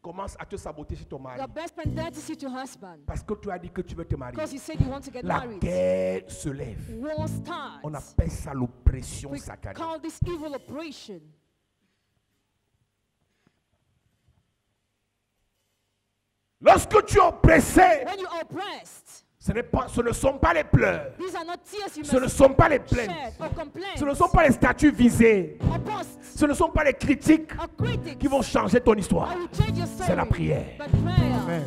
commence à te saboter sur ton mari.
Your best friend there to see your husband
Parce que tu as dit que tu veux te marier.
because you said you want to get
La
married.
guerre se lève.
War starts.
On appelle ça l'oppression
We
satanique.
call this evil operation.
Lorsque tu es oppressé,
When you are oppressed,
ce ne sont pas les pleurs.
these are not tears you
Ce ne
must
sont pas les
shed
plaintes.
or complaints
Ce ne sont pas les statuts visés.
or posts
Ce ne sont pas les critiques
or critics
qui vont changer ton histoire.
that will change your story.
C'est la prière.
But prayer.
Amen.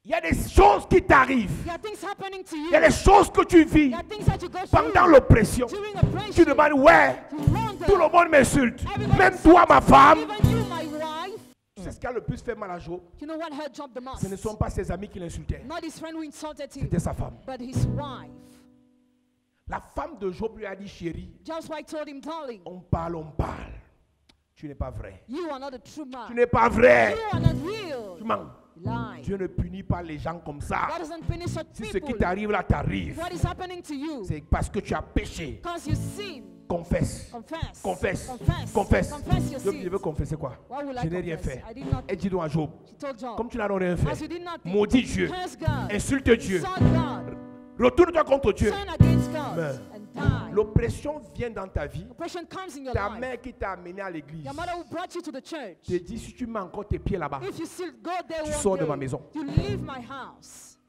Il y a des choses qui t'arrivent.
There are things happening to you.
Il y a des choses que tu vis
There are things that you go
pendant
through
l'oppression.
during
Tu
oppression.
demandes, ouais,
You wonder,
tout le monde m'insulte.
Everybody
Même toi, ma femme.
even you, my wife,
Tu sais ce qui a le plus fait mal à Job?
you know what hurt Job the most?
Ce ne sont pas ses amis qui l'insultaient.
Not his friend who insulted him,
C'était sa femme.
but his wife.
La femme de Job lui a dit, chérie,
Job's wife told him, darling,
on parle, on parle. Tu n'es pas vrai.
you are not a true man.
Tu n'es pas vrai.
You are not real.
Tu mens.
Lie.
Dieu ne punit pas les gens comme ça.
God doesn't punish such
Si ce
people.
qui t'arrive là t'arrive,
What is happening to you?
c'est parce que tu as péché.
Because you sin.
Confesse.
Confess.
Confesse.
Confess.
Confesse.
Confess your
Job, je
sin.
veux confesser quoi?
What will I
Je n'ai rien
confess?
fait.
I did not.
Et dis donc à Job,
She told Job,
comme tu n'as rien
as you
fait,
did nothing,
maudis Dieu,
curse God,
insulte Dieu,
insult God,
retourne-toi contre Dieu.
turn against God,
Meurs.
and die.
L'oppression vient dans ta vie.
Oppression comes in your
Ta
life.
mère qui t'a amené à l'église
Your mother who brought you to the church.
te dit si tu mets encore tes pieds là-bas,
If you still go there
Tu
one
sors de
day,
ma maison.
you leave my house.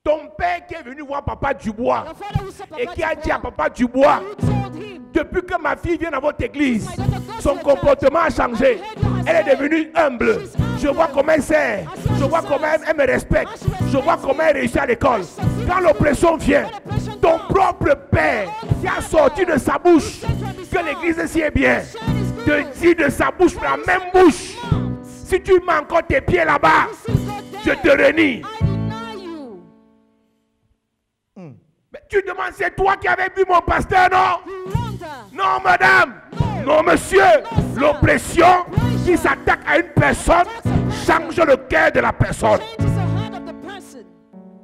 ton père qui est venu voir Papa Dubois
Your father who saw
et
Papa
qui a dit à
Dubois,
Papa Dubois,
you told him,
depuis que ma fille vient dans votre église,
My daughter goes
son
to the
comportement a
church.
changé.
And behavior has
Elle est
changed.
devenue humble.
She's humble.
Je vois comment elle sert.
I see how
Je
she
vois comment
serves.
elle me respecte.
How she respects
Je vois
me.
comment elle réussit à l'école.
How she succeeds
Quand
in
l'oppression vient,
When oppression
ton
comes,
propre père qui a sorti de sa bouche que l'église ici est bien, te dit de sa bouche, la même bouche. Si tu mets encore tes pieds là-bas, je te renie.
I deny you.
Mais tu demandes, c'est toi qui avais vu mon pasteur, non?
You wonder.
Non, madame. Non, monsieur. L'oppression qui s'attaque à une personne change le cœur de la personne.
Changes the heart of the person.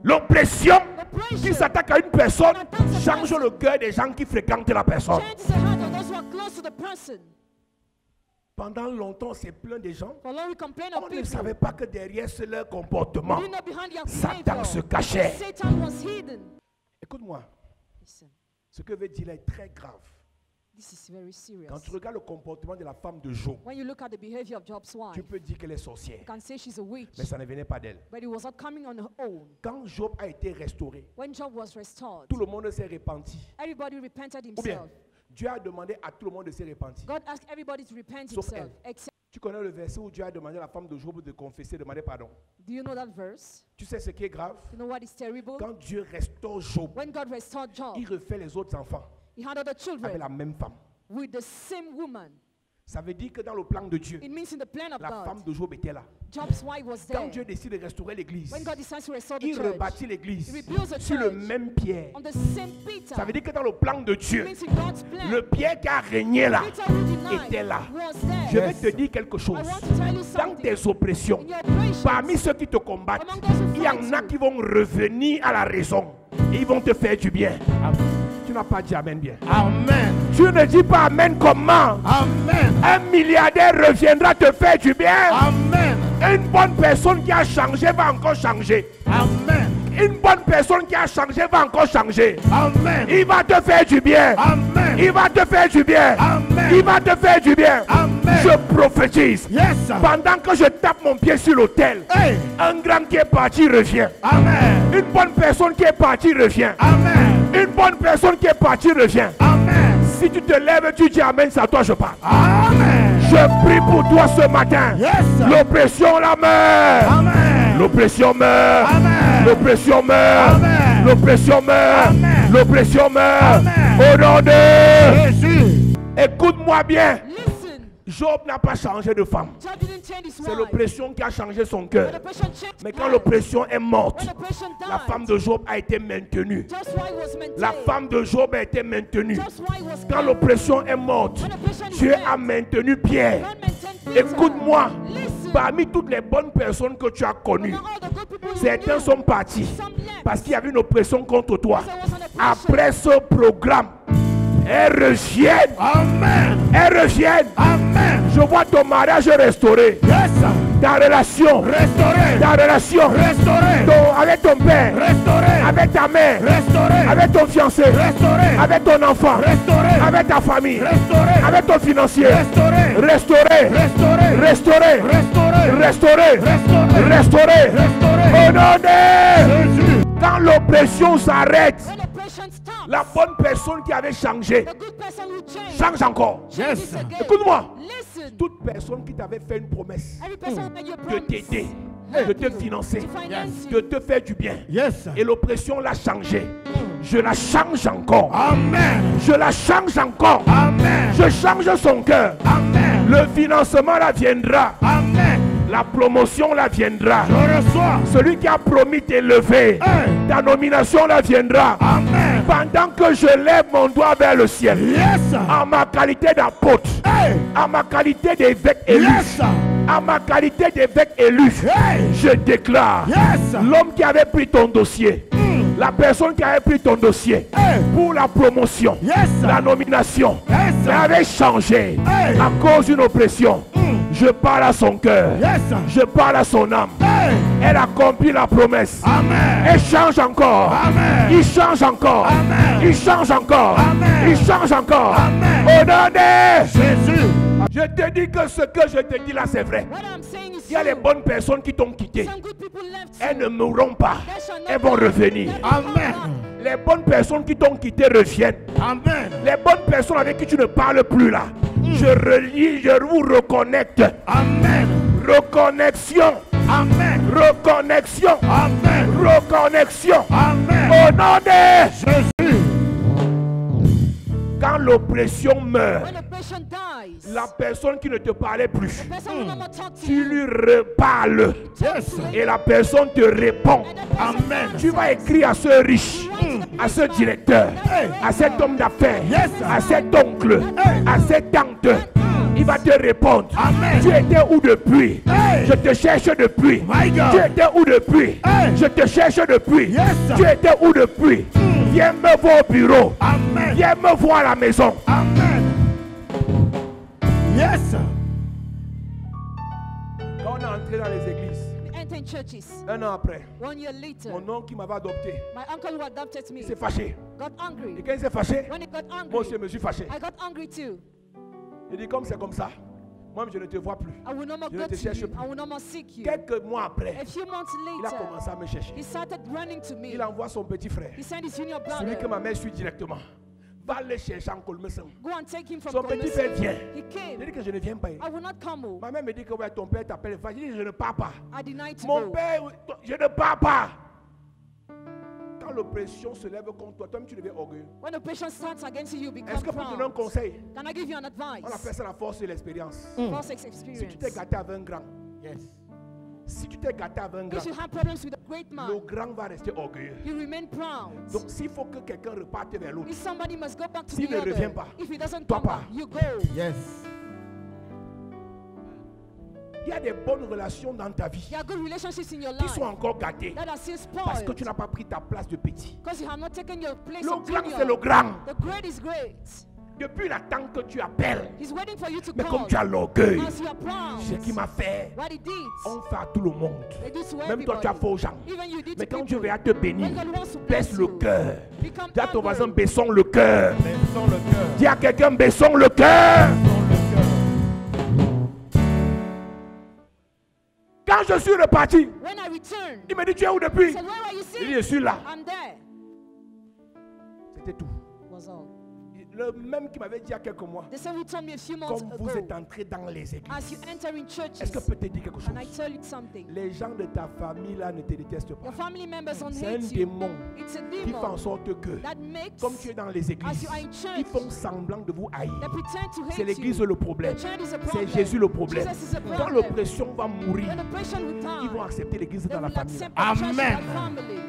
L'oppression qui
Oppression
s'attaque à une personne change le cœur des gens qui fréquentent la personne.
changes the heart of those who are close to the person.
Pendant longtemps, c'est plein de gens.
For long we complain
On
of
ne
people.
savait pas que derrière ce leur comportement,
You know behind their
Satan se
behavior,
cachait.
Satan was hidden.
Écoute-moi,
Listen,
ce que veut dire là est très grave.
this is very serious.
Quand tu regardes le comportement de la femme de Job,
When you look at the behavior of Job's wife,
tu peux dire qu'elle est sorcière,
you can say she's a witch,
mais ça ne venait pas d'elle.
but it was not coming on her own.
Quand Job a été restauré,
When Job was restored,
tout le monde s'est repenti.
everybody repented
Ou bien,
himself.
Dieu a demandé à tout le monde de se repentir.
God asked everybody to repent
Sauf
himself.
elle.
Except,
Tu connais le verset où Dieu a demandé à la femme de Job de confesser, de demander pardon.
do you know that verse?
Tu sais ce qui est grave?
You know what is terrible?
Quand Dieu restaure Job,
When God restored Job,
il refait les autres enfants
he had other
avec
children
la même femme.
with the same woman.
Ça veut dire que dans le plan de Dieu,
It means in the plan of
la
God,
femme de Job était là.
Job's wife was
Quand
there.
Dieu décide de restaurer l'église,
When God decides to restore the
il
church,
rebâtit l'église
He rebuilds the
sur le
church
même pierre.
on the same Peter.
Ça veut dire que dans le plan de
It
Dieu,
means in God's plan,
le pierre qui a régné là
Peter who denied
était là.
was
Je
there.
vais te dire quelque chose.
I want to tell you
Dans
something.
tes oppressions,
In your operations,
parmi ceux qui te combattent,
among those who
il y en
fight
a
you,
qui vont revenir à la raison. Et ils vont te faire du bien. Tu n'as pas dit amen bien.
Amen.
Tu ne dis pas amen comment?
Amen.
Un milliardaire reviendra te faire du bien.
Amen.
Une bonne personne qui a changé va encore changer.
Amen.
Une bonne personne qui a changé va encore changer.
Amen.
Il va te faire du bien.
Amen.
Il va te faire du bien.
Amen.
Il va te faire du bien.
Amen.
Je prophétise.
Yes.
Pendant que je tape mon pied sur l'autel,
Hey.
un grand qui est parti revient.
Amen.
Une bonne personne qui est partie revient.
Amen.
Une bonne personne qui est partie revient.
Amen.
Si tu te lèves, tu dis amen, c'est à toi je parle.
Amen.
Je prie pour toi ce matin.
Yes.
L'oppression la meurt.
Amen.
L'oppression meurt.
Amen.
L'oppression meurt.
Amen.
L'oppression meurt.
Amen.
L'oppression meurt.
Amen.
Au nom de...
Jésus.
Écoute-moi bien.
listen,
Job n'a pas changé de femme.
Job didn't change his
C'est
wife.
l'oppression qui a changé son
When
cœur.
oppression changed
Mais
his
quand
life,
l'oppression est morte,
when oppression
la
died,
femme de Job a été maintenue.
Job's wife was maintained.
La femme de Job a été maintenue.
Job's wife was
Quand
kept.
l'oppression est morte,
When oppression is
Dieu
dead,
a maintenu Pierre.
God maintained Peter.
Écoute-moi,
Listen,
parmi toutes les bonnes personnes que tu as connues,
among all the good people you
certains
knew,
sont partis
some left.
parce qu'il y avait une oppression contre toi.
There was an oppression.
Après ce programme, elles reviennent.
Amen.
Elles reviennent.
Amen.
Je vois ton mariage restauré.
Yes.
Ta relation.
Restauré.
Ta relation.
Restauré.
Avec ton père.
Restauré.
Avec ta mère.
Restauré.
Avec ton fiancé.
Restauré.
Avec ton enfant.
Restauré.
Avec ta famille.
Restauré.
Avec ton financier.
Restauré.
Restauré.
Restauré.
Restauré.
Restauré.
Restauré.
Restauré.
Restauré.
Restauré.
Au nom de...
Jésus.
Quand l'oppression s'arrête,
When oppression stops,
la bonne personne qui avait changé
the good person who changed,
change encore.
changes
Yes.
again.
Écoute-moi.
Listen,
Toute personne qui t'avait fait une promesse
every person who made you a
de
promise,
t'aider,
help
de te
you,
financer,
to finance
de
you,
te faire du bien,
Yes.
et l'oppression l'a changé, je la change encore.
Amen.
Je la change encore.
Amen.
Je change son cœur.
Amen.
Le financement la viendra.
Amen.
La promotion la viendra.
Je reçois.
Celui qui a promis t'élever,
Hey.
ta nomination la viendra.
Amen.
Pendant que je lève mon doigt vers le ciel,
Yes.
en ma qualité d'apôtre,
Hey.
en ma qualité d'évêque élu,
Yes.
en ma qualité d'évêque élu,
Hey.
je déclare,
Yes.
l'homme qui avait pris ton dossier, la personne qui avait pris ton dossier
Hey.
pour la promotion,
Yes.
la nomination,
Yes.
avait changé
Hey.
à cause d'une oppression. Je parle à son cœur,
Yes.
je parle à son âme.
Hey.
Elle accomplit la promesse.
Amen.
Elle change encore.
Amen.
Il change encore.
Amen.
Il change encore.
Amen.
Il change encore.
Amen.
Au nom de...
Jésus.
Je te dis que ce que je te dis là, c'est vrai.
what I'm saying is
Il y a les
true.
bonnes personnes qui t'ont quitté.
Some good people left
Elles
you.
ne mourront pas.
They shall not
Elles vont
die.
revenir.
They will come
Amen.
back.
Les bonnes personnes qui t'ont quitté reviennent.
Amen.
Les bonnes personnes avec qui tu ne parles plus là. Je relie, je vous reconnecte.
Amen.
Reconnexion.
Amen.
Reconnexion.
Amen.
Reconnexion.
Amen.
Au nom de...
Jésus.
Quand l'oppression meurt,
When oppression dies,
la personne qui ne te parlait plus,
the person will no more talk to
tu
you.
lui reparles
Yes.
et la personne te répond.
And the person
Amen.
Tu vas écrire à ce riche, à ce directeur,
Hey.
à cet homme d'affaires,
Yes.
à cet oncle,
Hey.
à cette tante. Il va te répondre.
Amen.
Tu étais où depuis?
Hey.
Je te cherche depuis.
My God.
Tu étais où depuis?
Hey.
Je te cherche depuis.
Yes.
Tu étais où depuis? Viens me voir au bureau.
Amen.
Viens me voir à la maison.
Amen. Yes.
Quand on est entré dans les églises,
We enter in churches.
un an après,
1 year later,
mon oncle qui m'avait adopté,
my uncle who adopted me
il s'est fâché.
got angry.
Et quand il s'est fâché,
When he got
moi
angry,
aussi je me suis fâché.
I got angry too.
Il dit comme c'est comme ça, moi je ne te vois plus.
I will no more
Je
go
ne te
to
cherche
you.
plus.
I will no more seek you.
Quelques mois après,
A few months
il a
later,
commencé à me chercher.
he started running to me.
Il envoie son petit frère,
He sent his junior
celui que
brother.
ma mère suit directement. Va le chercher en Colmesan.
Go and take him from
Son petit
Kolmesi.
frère vient.
He
Je
came.
dis que je ne viens pas.
I will not come home.
Ma mère me dit que ouais, ton père t'appelle. Je dis je ne pars pas.
I denied to
Mon
go.
père, je ne pars pas. Quand l'oppression se lève contre toi, toi-même tu deviens orgueilleux.
When oppression starts against you, you become
Est-ce que pour te donner un
proud.
conseil,
Can I give you an
on appelle
advice?
ça la force de l'expérience.
False
Si tu
experience.
t'es gâté avec un grand,
Yes.
si tu t'es gâté avec un grand,
If you have problems with a great
le
man,
grand va rester orgueilleux.
you remain proud.
Donc s'il faut que quelqu'un reparte vers l'autre,
If somebody must go back to
S'il
the
ne
other,
revient pas,
if he doesn't
toi
come
pas.
back, you go.
Yes.
il y a des bonnes relations dans ta vie
There are good relationships in your
qui
life
sont encore gâtées
that are still
parce que
spoiled
tu n'as pas pris ta place de petit.
because you have not taken your place
Le
of
grand,
junior.
c'est le grand.
The great is great.
Depuis le temps que tu appelles,
He's waiting for you to
mais
call.
comme tu as l'orgueil,
As you are proud,
ce qu'il m'a fait,
what he did,
on fait à tout le monde.
they do to
Même toi, tu as
everybody.
fait aux gens.
Even you did
Mais
to
quand Dieu
people.
va te bénir,
When God wants to
baisse
bless
le
you,
cœur.
become
Dis à ton voisin,
humble.
baissons le cœur.
Baissons le cœur.
Dis à quelqu'un, baissons le cœur.
Baissons le cœur.
Quand je suis reparti,
When I returned,
il me dit, tu es où
he
depuis?
said, where are you
Il dit,
sitting?
je suis là.
I'm there.
C'était tout.
Was all.
Le même qui m'avait dit il y a quelques mois,
The same who told me a few months
comme vous
ago,
êtes entré dans les
as you
églises,
enter in churches,
est-ce que je peux te dire quelque chose?
can I tell you something?
Les gens de ta famille là ne te détestent pas.
Your family members don't
C'est un
hate you.
démon
It's a
qui fait en
demon
sorte que,
that makes,
comme tu es dans les
as
églises,
you are in church,
ils font semblant de vous haïr.
they pretend to
C'est
hate
l'église
you.
le problème.
The church is a
C'est
problem.
Jésus le problème.
Jesus is a
Quand
problem.
l'oppression va mourir,
When oppression will
ils vont
die,
accepter l'église
they
dans la
will
famille.
accept the church in
Amen.
their family.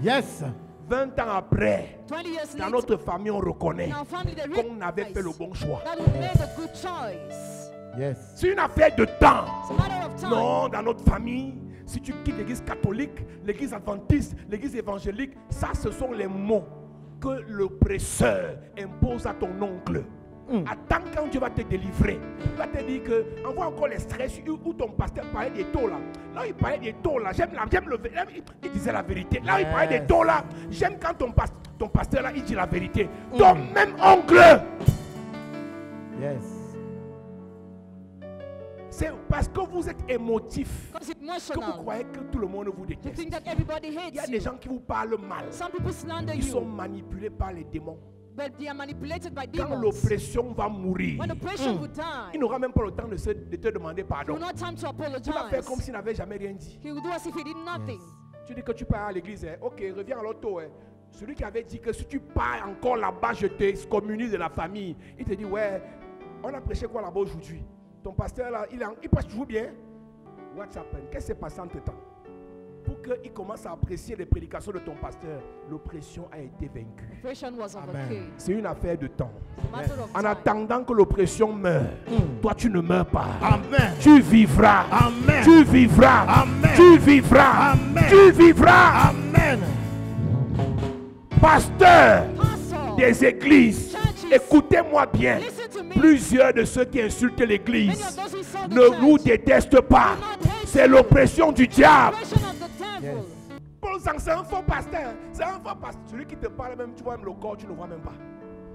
Yes.
20 ans après,
20 years
dans
later,
notre famille, on reconnaît
in our family, they
qu'on avait fait le
realize
bon choix.
that we made a good choice.
Yes.
C'est une affaire de temps.
It's a matter of time.
Non, dans notre famille, si tu quittes l'église catholique, l'église adventiste, l'église évangélique, ça, ce sont les mots que l'oppresseur impose à ton oncle. Attends quand Dieu va te délivrer. Il va te dire que envoie encore les stress où ton pasteur parlait des taux là. Là où il parlait des taux là, j'aime le là, il disait la vérité. Là où il parlait des taux là, j'aime quand ton pasteur là, il dit la vérité. Ton même oncle.
Yes.
C'est parce que vous êtes émotif
Because it's
que vous
emotional.
croyez que tout le monde vous
You
déteste.
think that everybody
Il y a
hates
des
you.
gens qui vous parlent mal.
Some people slander
Ils sont
you,
manipulés par les démons.
but they are manipulated by
Quand
demons.
l'oppression va mourir,
When oppression will
il
die,
n'aura même pas le temps de te demander
he
pardon.
will not have time to
Tu vas faire comme
apologize.
s'il n'avait jamais rien dit.
He will do as if he did nothing.
Tu dis que tu pars à l'église, hein. Ok, reviens à l'auto. Hein. Celui qui avait dit que si tu pars encore là-bas, je t'excommunie de la famille. Il te dit, ouais, on a prêché quoi là-bas aujourd'hui? Ton pasteur là, il passe toujours bien. What's happened? Qu'est-ce qui s'est passé entre temps? Pour qu'il commence à apprécier les prédications de ton pasteur, l'oppression a été vaincue.
Oppression was
Amen.
overcame.
C'est une affaire de temps.
It's a matter of
En
time.
attendant que l'oppression meure, toi tu ne meurs pas.
Amen.
Tu vivras.
Amen.
Tu vivras.
Amen.
Tu vivras.
Amen.
Tu vivras.
Amen.
Pasteur
Pastor,
des églises,
Churches.
écoutez-moi bien.
listen to me.
Plusieurs de ceux qui insultent
Many
l'église
of those who insult the
ne vous
church,
détestent pas.
do not hate
C'est
you.
l'oppression du diable.
Oppression of the devil.
Yes.
Paul Sang, c'est un faux pasteur. C'est un faux pasteur. Celui qui te parle même, tu vois même le corps, tu ne vois même pas.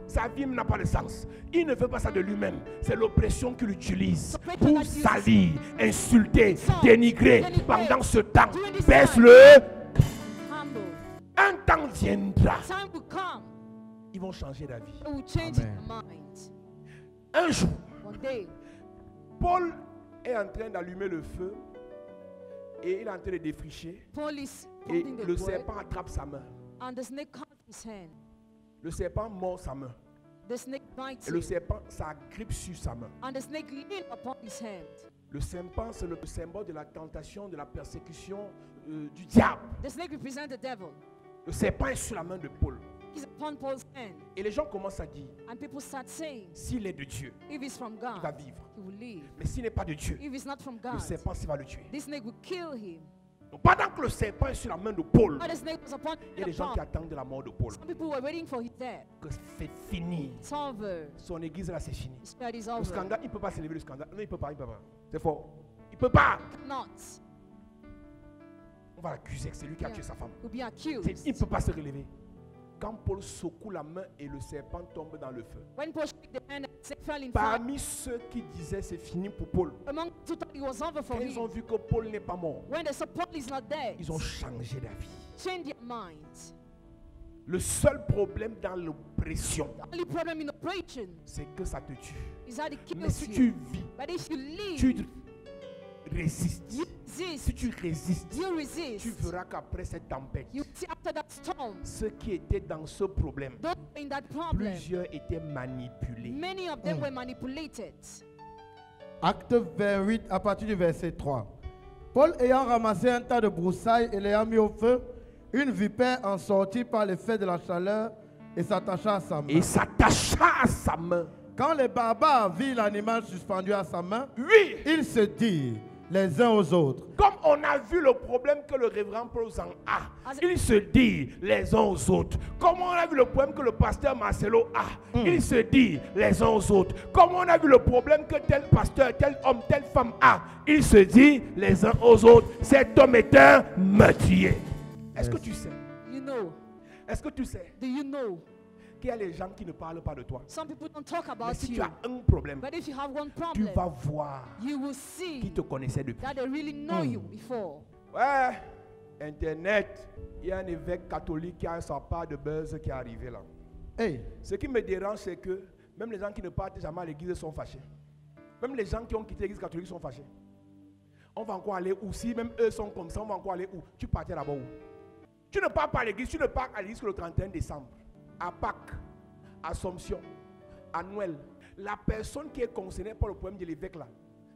Sa vie n'a pas de sens. Il ne veut pas ça de lui-même. C'est l'oppression qu'il utilise pour salir, insulter, dénigrer. Pendant ce temps, baisse-le.
Humble.
Un temps viendra.
Time will come.
Ils vont changer d'avis.
It will change
Amen.
their mind.
Un jour,
One day,
Paul est en train d'allumer le feu et il est en train de défricher.
Paul is
Et
pointing the
le
word,
serpent attrape sa main.
and the snake cut his hand.
Le serpent mord sa main.
The snake bites
Et le
him,
serpent s'agrippe sur sa main.
and the snake leaned upon his hand.
Le serpent, c'est le symbole de la tentation, de la persécution du diable.
The snake represents the devil.
Le serpent est sur la main de Paul.
He's upon Paul's hand,
Et les gens commencent à dire,
and people start saying,
s'il est de Dieu,
if he's from
il va
God,
vivre.
he will live.
Mais s'il n'est pas de Dieu,
If he's not from
le
God,
serpent s'il va le tuer.
this snake will kill him.
Donc, pendant que le serpent est sur la main de Paul,
But the snake was upon
il y a des
the
gens qui
palm.
attendent la mort de Paul.
Some people were waiting for his death.
Que c'est fini.
It's over.
Son église là, c'est fini.
His spirit is
Le
over.
scandale, il ne peut pas s'élever le scandale. Non, il ne peut pas, il peut pas. C'est fort. Il ne peut pas.
Not.
On va l'accuser, c'est lui qui a tué sa femme.
Will be accused.
Il ne peut pas se relever. Quand Paul secoue la main et le serpent tombe dans le feu.
When Paul shook the hand, the snake fell in fire.
Parmi ceux qui disaient c'est fini pour Paul,
Among those who thought it was over for
quand ils ont
him,
vu que Paul n'est pas mort,
when they saw Paul is not dead,
ils ont changé d'avis.
change their mind.
Le seul problème dans l'oppression,
The only problem in oppression
c'est que ça te tue.
is that it
Mais
kills
si
you.
tu vis,
But if you
tu
live,
résistes,
You
si
resist.
tu résistes,
You
tu
resist.
verras qu'après cette tempête,
You see after that storm,
ceux qui étaient dans ce problème,
those in that problem,
plusieurs étaient manipulés.
many of them were manipulated.
Acte 28 à partir du verset 3. Paul ayant ramassé un tas de broussailles et l'ayant mis au feu, une vipère en sortit par l'effet de la chaleur et s'attacha à sa main.
Et s'attacha à sa main.
Quand les barbares virent l'animal suspendu à sa main,
Oui,
ils se dirent les uns aux autres:
comme on a vu le problème que le révérend Paul en a, ils se disent les uns aux autres. Comme on a vu le problème que le pasteur Marcelo a, ils se disent les uns aux autres. Comme on a vu le problème que tel pasteur, tel homme, telle femme a, ils se disent les uns aux autres. Cet homme est un meurtrier. Est-ce que tu sais?
You know.
Est-ce que tu sais
Do you know?
qu'il y a des gens qui ne parlent pas de toi?
Some people don't talk
Mais
about
si tu
you.
as un problème,
But if you have one
tu
problem,
vas voir
you will
qui
see
te connaissait depuis.
that they really know you before.
Ouais, Internet, il y a un évêque catholique qui a sa part de buzz qui est arrivé là.
Hey,
Ce qui me dérange, c'est que même les gens qui ne partent jamais à l'église sont fâchés. Même les gens qui ont quitté l'église catholique sont fâchés. On va encore aller où? Si même eux sont comme ça, on va encore aller où? Tu partais d'abord où? Tu ne pars pas à l'église, tu ne pars à l'église que le 31 décembre. À Pâques, Assomption, à Noël. La personne qui est concernée par le problème de l'évêque là,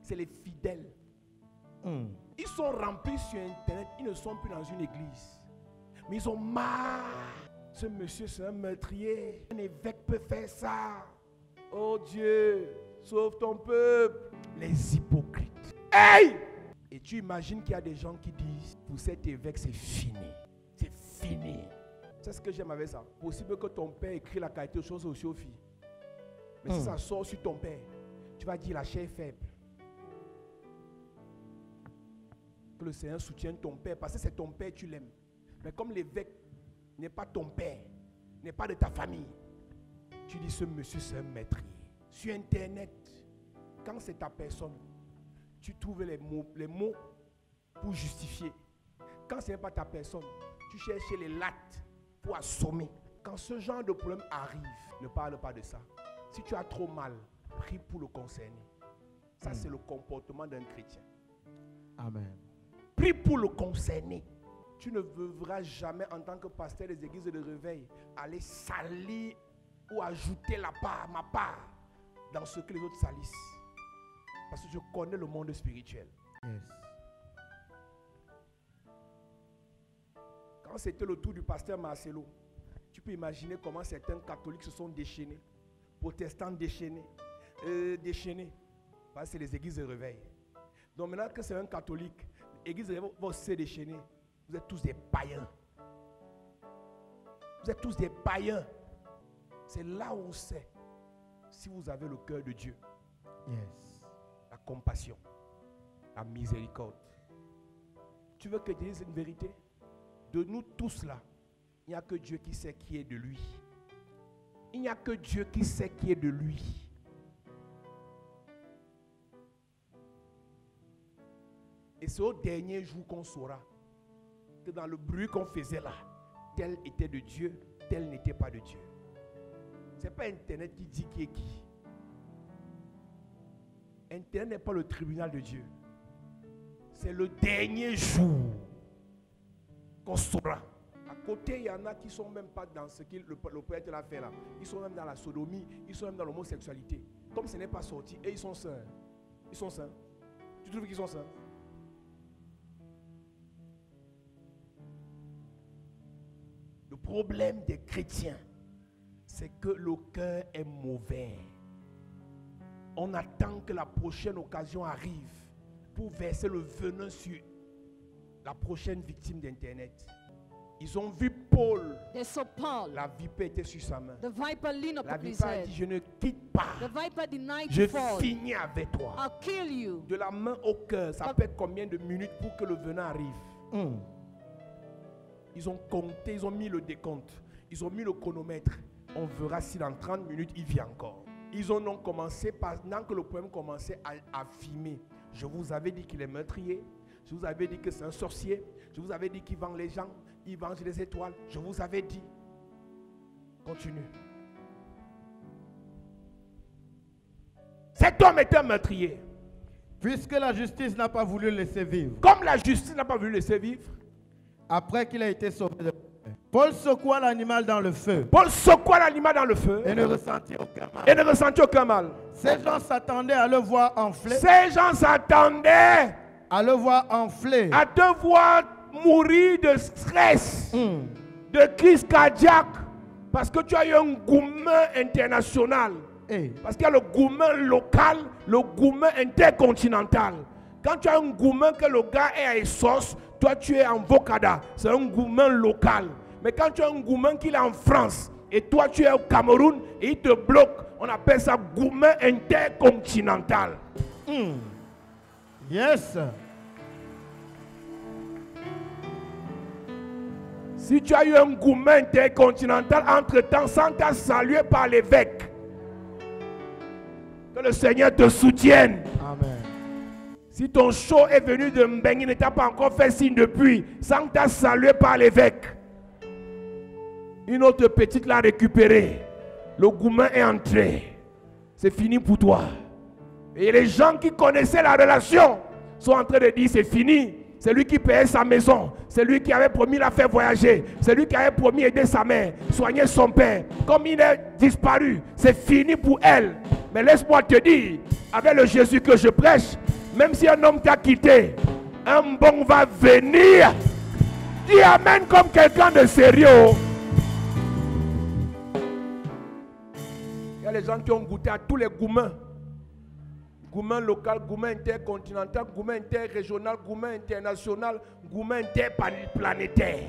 c'est les fidèles. Ils sont remplis sur Internet, ils ne sont plus dans une église. Mais ils ont marre. Ce monsieur, c'est un meurtrier. Un évêque peut faire ça. Oh Dieu, sauve ton peuple. Les hypocrites. Hey! Et tu imagines qu'il y a des gens qui disent, pour cet évêque, c'est fini. C'est fini. C'est ce que j'aime avec ça. Possible que ton père écrit la qualité de choses aussi aux filles. Mais si ça sort sur ton père, tu vas dire la chair est faible. Que le Seigneur soutienne ton père, parce que c'est ton père, tu l'aimes. Mais comme l'évêque n'est pas ton père, n'est pas de ta famille, tu dis ce monsieur c'est un meurtrier. Sur Internet, quand c'est ta personne, tu trouves les mots pour justifier. Quand ce n'est pas ta personne, tu cherches les lattes pour assommer. Quand ce genre de problème arrive, ne parle pas de ça. Si tu as trop mal, prie pour le concerner. Ça, c'est le comportement d'un chrétien.
amen.
Prie pour le concerner. Tu ne devras jamais, en tant que pasteur des églises de réveil, aller salir ou ajouter ma part dans ce que les autres salissent. Parce que je connais le monde spirituel.
Yes.
Quand c'était le tour du pasteur Marcelo, tu peux imaginer comment certains catholiques se sont déchaînés, protestants déchaînés, parce que c'est les églises de réveil. Donc maintenant que c'est un catholique, l'église de réveil va se déchaîner. Vous êtes tous des païens. Vous êtes tous des païens. C'est là où on sait si vous avez le cœur de Dieu.
Yes.
La compassion, la miséricorde. Tu veux que je te dise une vérité? De nous tous là, il n'y a que Dieu qui sait qui est de lui. Il n'y a que Dieu qui sait qui est de lui. Et c'est au dernier jour qu'on saura que dans le bruit qu'on faisait là, tel était de Dieu, tel n'était pas de Dieu. Ce n'est pas Internet qui dit qui est qui. Internet n'est pas le tribunal de Dieu. C'est le dernier jour qu'on saura. À côté, il y en a qui ne sont même pas dans ce que le prêtre a fait là. Ils sont même dans la sodomie, ils sont même dans l'homosexualité. Comme ce n'est pas sorti, et ils sont saints. Ils sont saints. Tu trouves qu'ils sont saints? Le problème des chrétiens, c'est que le cœur est mauvais. On attend que la prochaine occasion arrive pour verser le venin sur la prochaine victime d'Internet. Ils ont vu Paul.
They saw Paul.
La vipère était sur sa main.
The viper leaned
La
upon his
vipère a
head.
dit, je ne quitte pas.
The viper denied
Je
to fall.
finis avec toi.
I'll kill you.
De la main au cœur, ça fait combien de minutes pour que le venin arrive? Ils ont compté, ils ont mis le décompte. Ils ont mis le chronomètre. On verra si dans 30 minutes, il vit encore. Ils ont donc commencé, pendant que le problème commençait à filmer. Je vous avais dit qu'il est meurtrier. Je vous avais dit que c'est un sorcier. Je vous avais dit qu'il vend les gens. Il venge les étoiles. Je vous avais dit. Continue. Cet homme est un meurtrier.
Puisque la justice n'a pas voulu le laisser vivre,
Comme la justice n'a pas voulu le laisser vivre,
après qu'il a été sauvé de la mer, Paul secoua l'animal dans le feu
Paul secoua l'animal dans le feu
et ne ressentit aucun mal.
et ne ressentit aucun mal.
Ces gens s'attendaient à le voir enfler,
Ces gens s'attendaient
à le voir enfler.
à te voir mourir de stress,
Hmm.
de crise cardiaque, parce que tu as eu un gourmet international.
Eh,
Parce qu'il y a le gourmet local, le gourmet intercontinental. Quand tu as un gourmet que le gars est à Essos, toi tu es en Vocada, c'est un gourmet local. Mais quand tu as un gourmet qui est en France, et toi tu es au Cameroun, et il te bloque, on appelle ça gourmet intercontinental.
Yes.
Si tu as eu un gourmet intercontinental, entre-temps, sans t'être salué par l'évêque, que le Seigneur te soutienne.
Amen.
Si ton show est venu de Mbengue, il ne t'a pas encore fait signe depuis, sans t'être salué par l'évêque, une autre petite l'a récupéré. Le gourmet est entré. C'est fini pour toi. Et les gens qui connaissaient la relation sont en train de dire c'est fini. C'est lui qui payait sa maison. C'est lui qui avait promis la faire voyager. C'est lui qui avait promis aider sa mère, soigner son père. Comme il est disparu, c'est fini pour elle. Mais laisse-moi te dire, avec le Jésus que je prêche, même si un homme t'a quitté, un bon va venir. Dis amen comme quelqu'un de sérieux. Il y a les gens qui ont goûté à tous les gourmets. Gourmet local, gourmet intercontinental, gourmet interrégional, gourmet international, gourmet interplanétaire.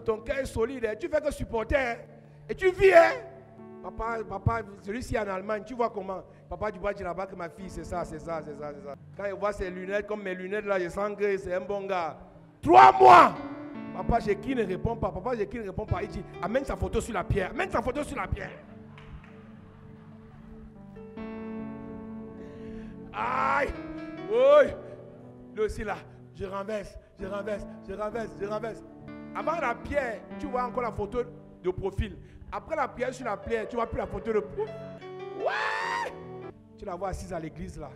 Ton cœur est solide, hein. Tu fais que supporter, hein. Et tu vis, hein. Papa, celui-ci en Allemagne, tu vois comment? Papa du bois dit là-bas que ma fille, c'est ça. Quand il voit ses lunettes, comme mes lunettes là, je sens que c'est un bon gars. 3 mois. Papa, j'ai qui ne répond pas. Il dit, amène sa photo sur la pierre. Aïe! Oui! Lui aussi là, je renverse. Avant la pierre, tu vois encore la photo de profil. Après la pierre sur la pierre, tu vois plus la photo de profil. Ouais! Tu la vois assise à l'église là.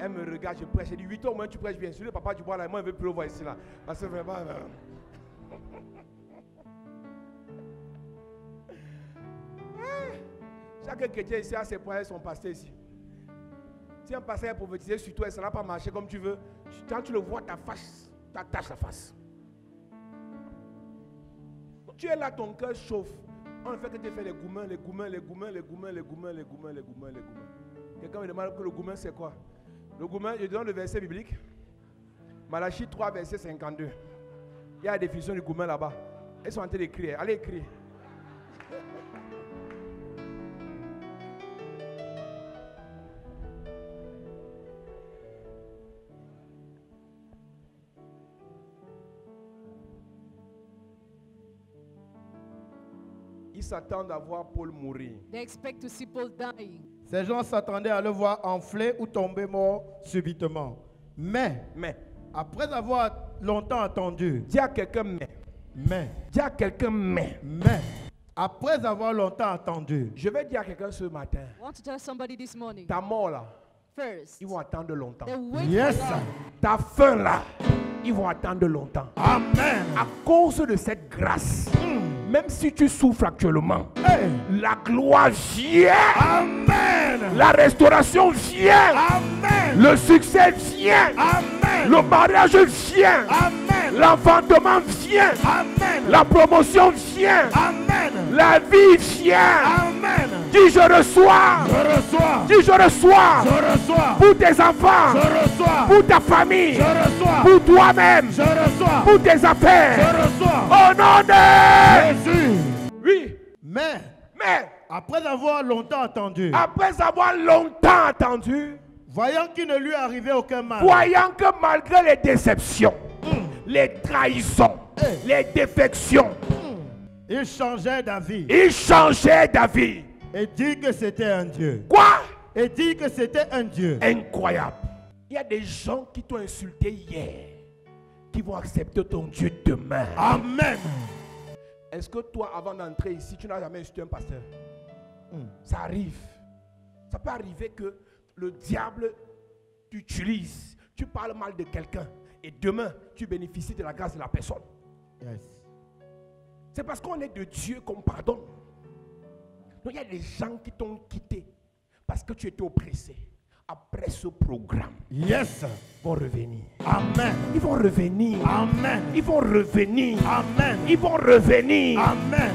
Elle me regarde, je prêche. Elle dit 8 ans au moins tu prêches bien. Celui le papa du bois là, moi je ne veux plus le voir ici là. Parce que vraiment. Chaque chrétien ici a ses points, son pasteur ici. Si un pasteur est prophétisé sur toi et ça n'a pas marché comme tu veux, quand tu le vois, ta face, t'attaches la face. Donc, tu es là, ton cœur chauffe. On ne fait que tu fais les gourmets. Quelqu'un me demande que le gourmet c'est quoi? Le gourmet, je donne le verset biblique. Malachie 3, verset 52. Il y a la définition du gourmet là-bas. Ils sont en train d'écrire. Allez écrire. Ils s'attendent à voir Paul mourir.
They expect to see Paul dying.
Ces gens s'attendaient à le voir enfler ou tomber mort subitement. Mais, après avoir longtemps attendu,
Dis à quelqu'un Dis à quelqu'un
mais, après avoir longtemps attendu,
Je vais dire à quelqu'un ce matin.
I want to tell somebody this morning.
Ta mort là,
First,
ils vont attendre longtemps.
they wait
yes,
for long.
Ta fin là, ils vont attendre longtemps.
amen,
À cause de cette grâce, même si tu souffres actuellement,
hey,
la gloire vient.
amen,
La restauration vient.
amen,
Le succès vient.
amen,
Le mariage vient.
amen,
L'enfantement vient.
amen,
La promotion vient.
amen,
La vie vient.
amen,
Dis je reçois.
je reçois,
Dis je reçois.
je reçois,
Pour tes enfants.
je reçois,
Pour ta famille.
je reçois,
Pour toi-même.
je reçois,
Pour tes
je
affaires.
reçois,
Au nom de...
Jésus.
Oui.
Mais,
Mais
après avoir longtemps attendu,
après avoir longtemps attendu,
voyant qu'il ne lui arrivait aucun mal,
voyant que malgré les déceptions, les trahisons, les défections,
il changeait d'avis
il changeait d'avis.
et dit que c'était un Dieu.
Quoi?
Et dit que c'était un Dieu.
Incroyable. Il y a des gens qui t'ont insulté hier, qui vont accepter ton Dieu demain.
Amen.
Est-ce que toi, avant d'entrer ici, tu n'as jamais insulté un pasteur? Ça arrive. Ça peut arriver que le diable tu utilises, tu parles mal de quelqu'un et demain, tu bénéficies de la grâce de la personne.
Yes.
C'est parce qu'on est de Dieu qu'on pardonne. Donc il y a des gens qui t'ont quitté parce que tu étais oppressé. Après ce programme,
Yes.
ils vont revenir.
Amen.
Ils vont revenir.
Amen.
Ils vont revenir.
Amen.
Ils vont revenir.
Amen.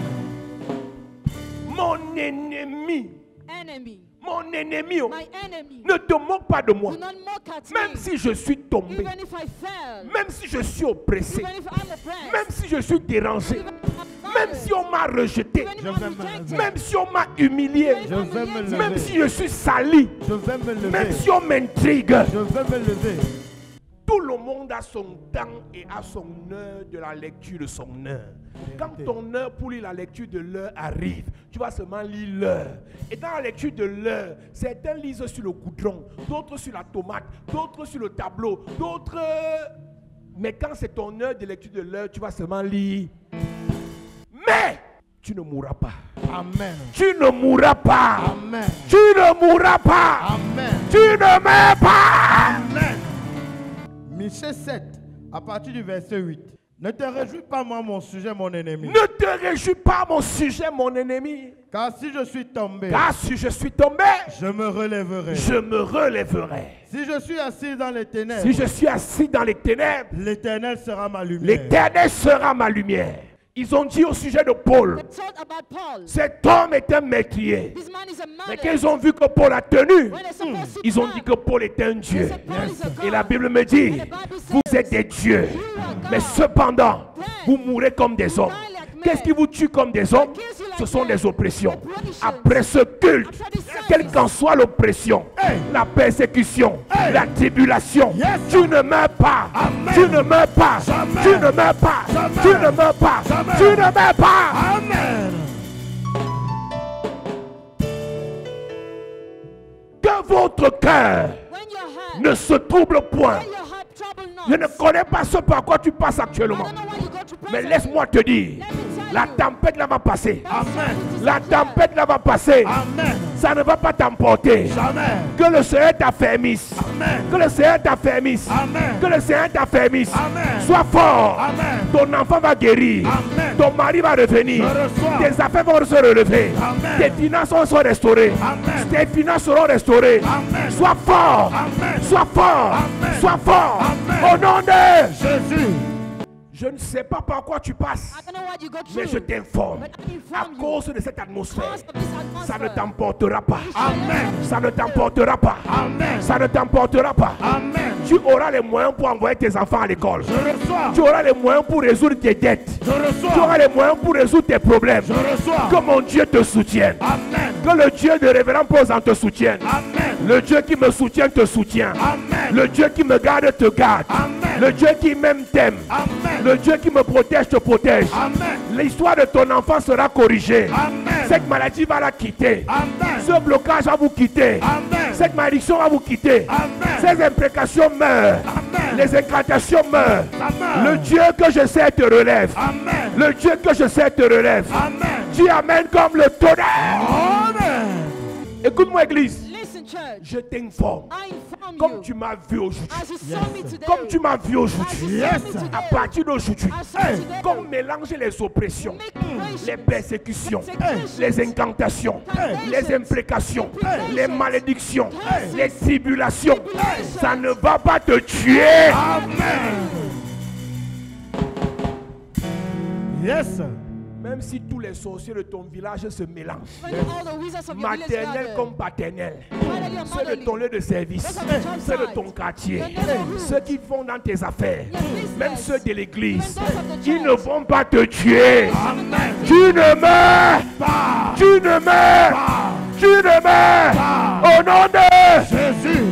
Mon ennemi,
Enemy.
mon ennemi, oh,
My enemy.
ne te moque pas de moi.
Do not mock at
Même
me.
si je suis tombé,
Even if I fell.
même si je suis oppressé,
Even if I'm oppressed.
même si je suis dérangé,
Even if I'm
même
bothered.
si on m'a rejeté,
Even if
Je
I'm
vais me
rejected.
lever.
même si on m'a humilié,
Je vais me lever.
même si je suis sali,
Je vais me lever.
même si on m'intrigue.
Je vais me lever.
Tout le monde a son temps et a son heure de la lecture de son heure. Quand ton heure pour lire la lecture de l'heure arrive, tu vas seulement lire l'heure. Et dans la lecture de l'heure, certains lisent sur le goudron, d'autres sur la tomate, d'autres sur le tableau, d'autres... Mais quand c'est ton heure de lecture de l'heure, tu vas seulement lire. Mais tu ne mourras pas.
Amen.
Tu ne mourras pas.
Amen.
Tu ne mourras pas.
Amen.
Tu ne meurs pas.
Amen. Michée 7, à partir du verset 8. Ne te réjouis pas, moi, mon sujet, mon ennemi.
Ne te réjouis pas, mon sujet, mon ennemi.
Car si je suis tombé,
Car si je suis tombé,
je me relèverai.
je me relèverai.
Si je suis assis dans les ténèbres,
Si je suis assis dans les ténèbres,
l'Éternel sera ma lumière.
l'Éternel sera ma lumière. Ils ont dit au sujet de Paul,
They thought about Paul.
cet homme est un meurtrier.
This man is a
Mais
man.
quand ils ont vu que Paul a tenu,
When they saw Paul sit
ils ont
down,
dit que Paul est un
they
Dieu.
said Paul is a God.
Et la Bible me dit, vous êtes des dieux. Mais cependant, vous mourrez comme des hommes. Qu'est-ce qui vous tue comme des hommes? Ce sont des oppressions. Après ce culte, quelle qu'en soit l'oppression, la persécution, la tribulation, tu ne meurs pas. Tu ne meurs pas. Tu ne meurs pas. Tu ne meurs pas. Tu ne meurs pas.
Amen.
Que votre cœur
When your heart,
ne se trouble point.
when your heart trouble not.
Je ne connais pas ce par quoi tu passes
I
actuellement.
don't know what you go through
Mais
presently.
laisse-moi te dire,
Let me tell
la
you.
tempête là va passer.
Amen.
La tempête là va passer.
Amen.
Ça ne va pas t'emporter.
Jamais.
Que le Seigneur t'affermisse.
Amen.
Que le Seigneur t'affermisse.
Amen.
Que le Seigneur t'affermisse.
Amen.
Sois fort.
Amen.
Ton enfant va guérir.
Amen.
Ton mari va revenir.
Je reçois.
Tes affaires vont se relever.
Amen.
Tes finances seront restaurées.
Amen.
Tes finances seront restaurées.
Amen.
Sois fort.
Amen.
Sois fort.
Amen.
Sois fort.
Amen.
Au nom de...
Jésus.
Je ne sais pas par quoi tu passes.
I don't know what you go
Mais je
through.
t'informe.
But I
À
inform you.
cause de cette atmosphère,
Because of this
ça ne
atmosphere.
t'emportera pas.
Amen.
Ça ne t'emportera pas.
Amen.
Ça ne t'emportera pas.
Amen.
Tu auras les moyens pour envoyer tes enfants à l'école.
Je reçois.
Tu auras les moyens pour résoudre tes dettes.
Je
Tu auras
reçois.
les moyens pour résoudre tes problèmes.
Je reçois.
Que mon Dieu te soutienne.
Amen.
Que le Dieu de révérend Posant te soutienne.
Amen.
Le Dieu qui me soutient te soutient.
Amen.
Le Dieu qui me garde te garde.
Amen.
Le Dieu qui m'aime t'aime.
Amen.
Le Dieu qui me protège te protège.
Amen.
L'histoire de ton enfant sera corrigée.
Amen.
Cette maladie va la quitter.
Amen.
Ce blocage va vous quitter.
Amen.
Cette malédiction va vous quitter.
Amen.
Ces imprécations meurent.
Amen.
Les incantations meurent.
Amen.
Le Dieu que je sais te relève.
Amen.
Le Dieu que je sais te relève.
Amen.
Tu amènes comme le tonnerre.
Amen.
Écoute-moi, Église.
Listen, church.
Je t'informe.
I inform
Comme
you.
tu m'as vu aujourd'hui.
As you saw me today.
Comme tu m'as vu
As
aujourd'hui.
you saw me today.
À partir d'aujourd'hui.
As from today.
Comme mélanger les oppressions,
Make operations.
les persécutions,
Persecutions.
les incantations, les imprécations, les malédictions,
Hey.
les tribulations,
Tribulations.
ça ne va pas te tuer.
Amen. Yes.
Même si tous les sorciers de ton village se mélangent,
When all the wizards of your village
maternel
gather,
comme paternel,
fatherly and
ceux de
motherly,
ton lieu de service,
those of the church
ceux de
side,
ton quartier,
the neighborhood,
ceux qui font dans tes affaires,
your business,
même ceux de l'église,
even those of the
ils
church.
ne vont pas te tuer.
Amen.
Tu ne meurs
Pas.
Tu ne meurs Tu ne meurs Au nom de
Jésus.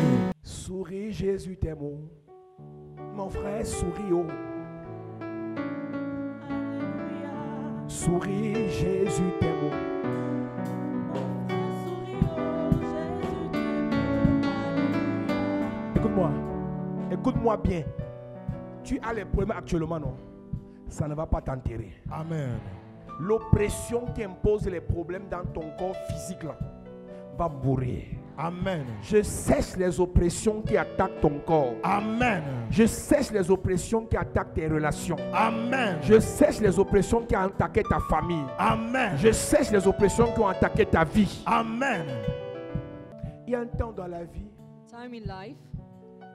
Souris, Jésus t'aime. Mon frère, souris. Oh. Souris, Jésus t'aime. Écoute-moi. Écoute-moi bien. Tu as les problèmes actuellement, non? Ça ne va pas t'enterrer.
Amen.
L'oppression qui impose les problèmes dans ton corps physique là, va mourir.
Amen.
Je cesse les oppressions qui attaquent ton corps.
Amen.
Je cesse les oppressions qui attaquent tes relations.
Amen.
Je cesse les oppressions qui ont attaqué ta famille.
Amen.
Je cesse les oppressions qui ont attaqué ta vie.
Amen.
Il y a un temps dans la vie,
Time in life,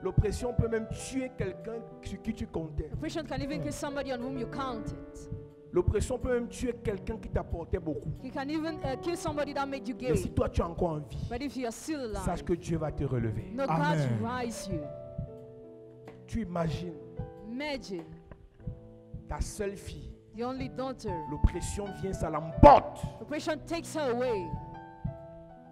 l'oppression peut même tuer quelqu'un sur qui tu comptais.
oppression can even kill somebody on whom you counted.
L'oppression peut même tuer quelqu'un qui t'apportait beaucoup.
He can even kill somebody that made you
Mais si
gay.
toi tu es encore en vie,
But if you are still
sache
alive,
que Dieu va te relever.
no, God
Amen.
will rise you.
Tu imagines
Imagine
ta seule fille,
the only daughter.
l'oppression vient, ça l'emporte.
Oppression takes her away.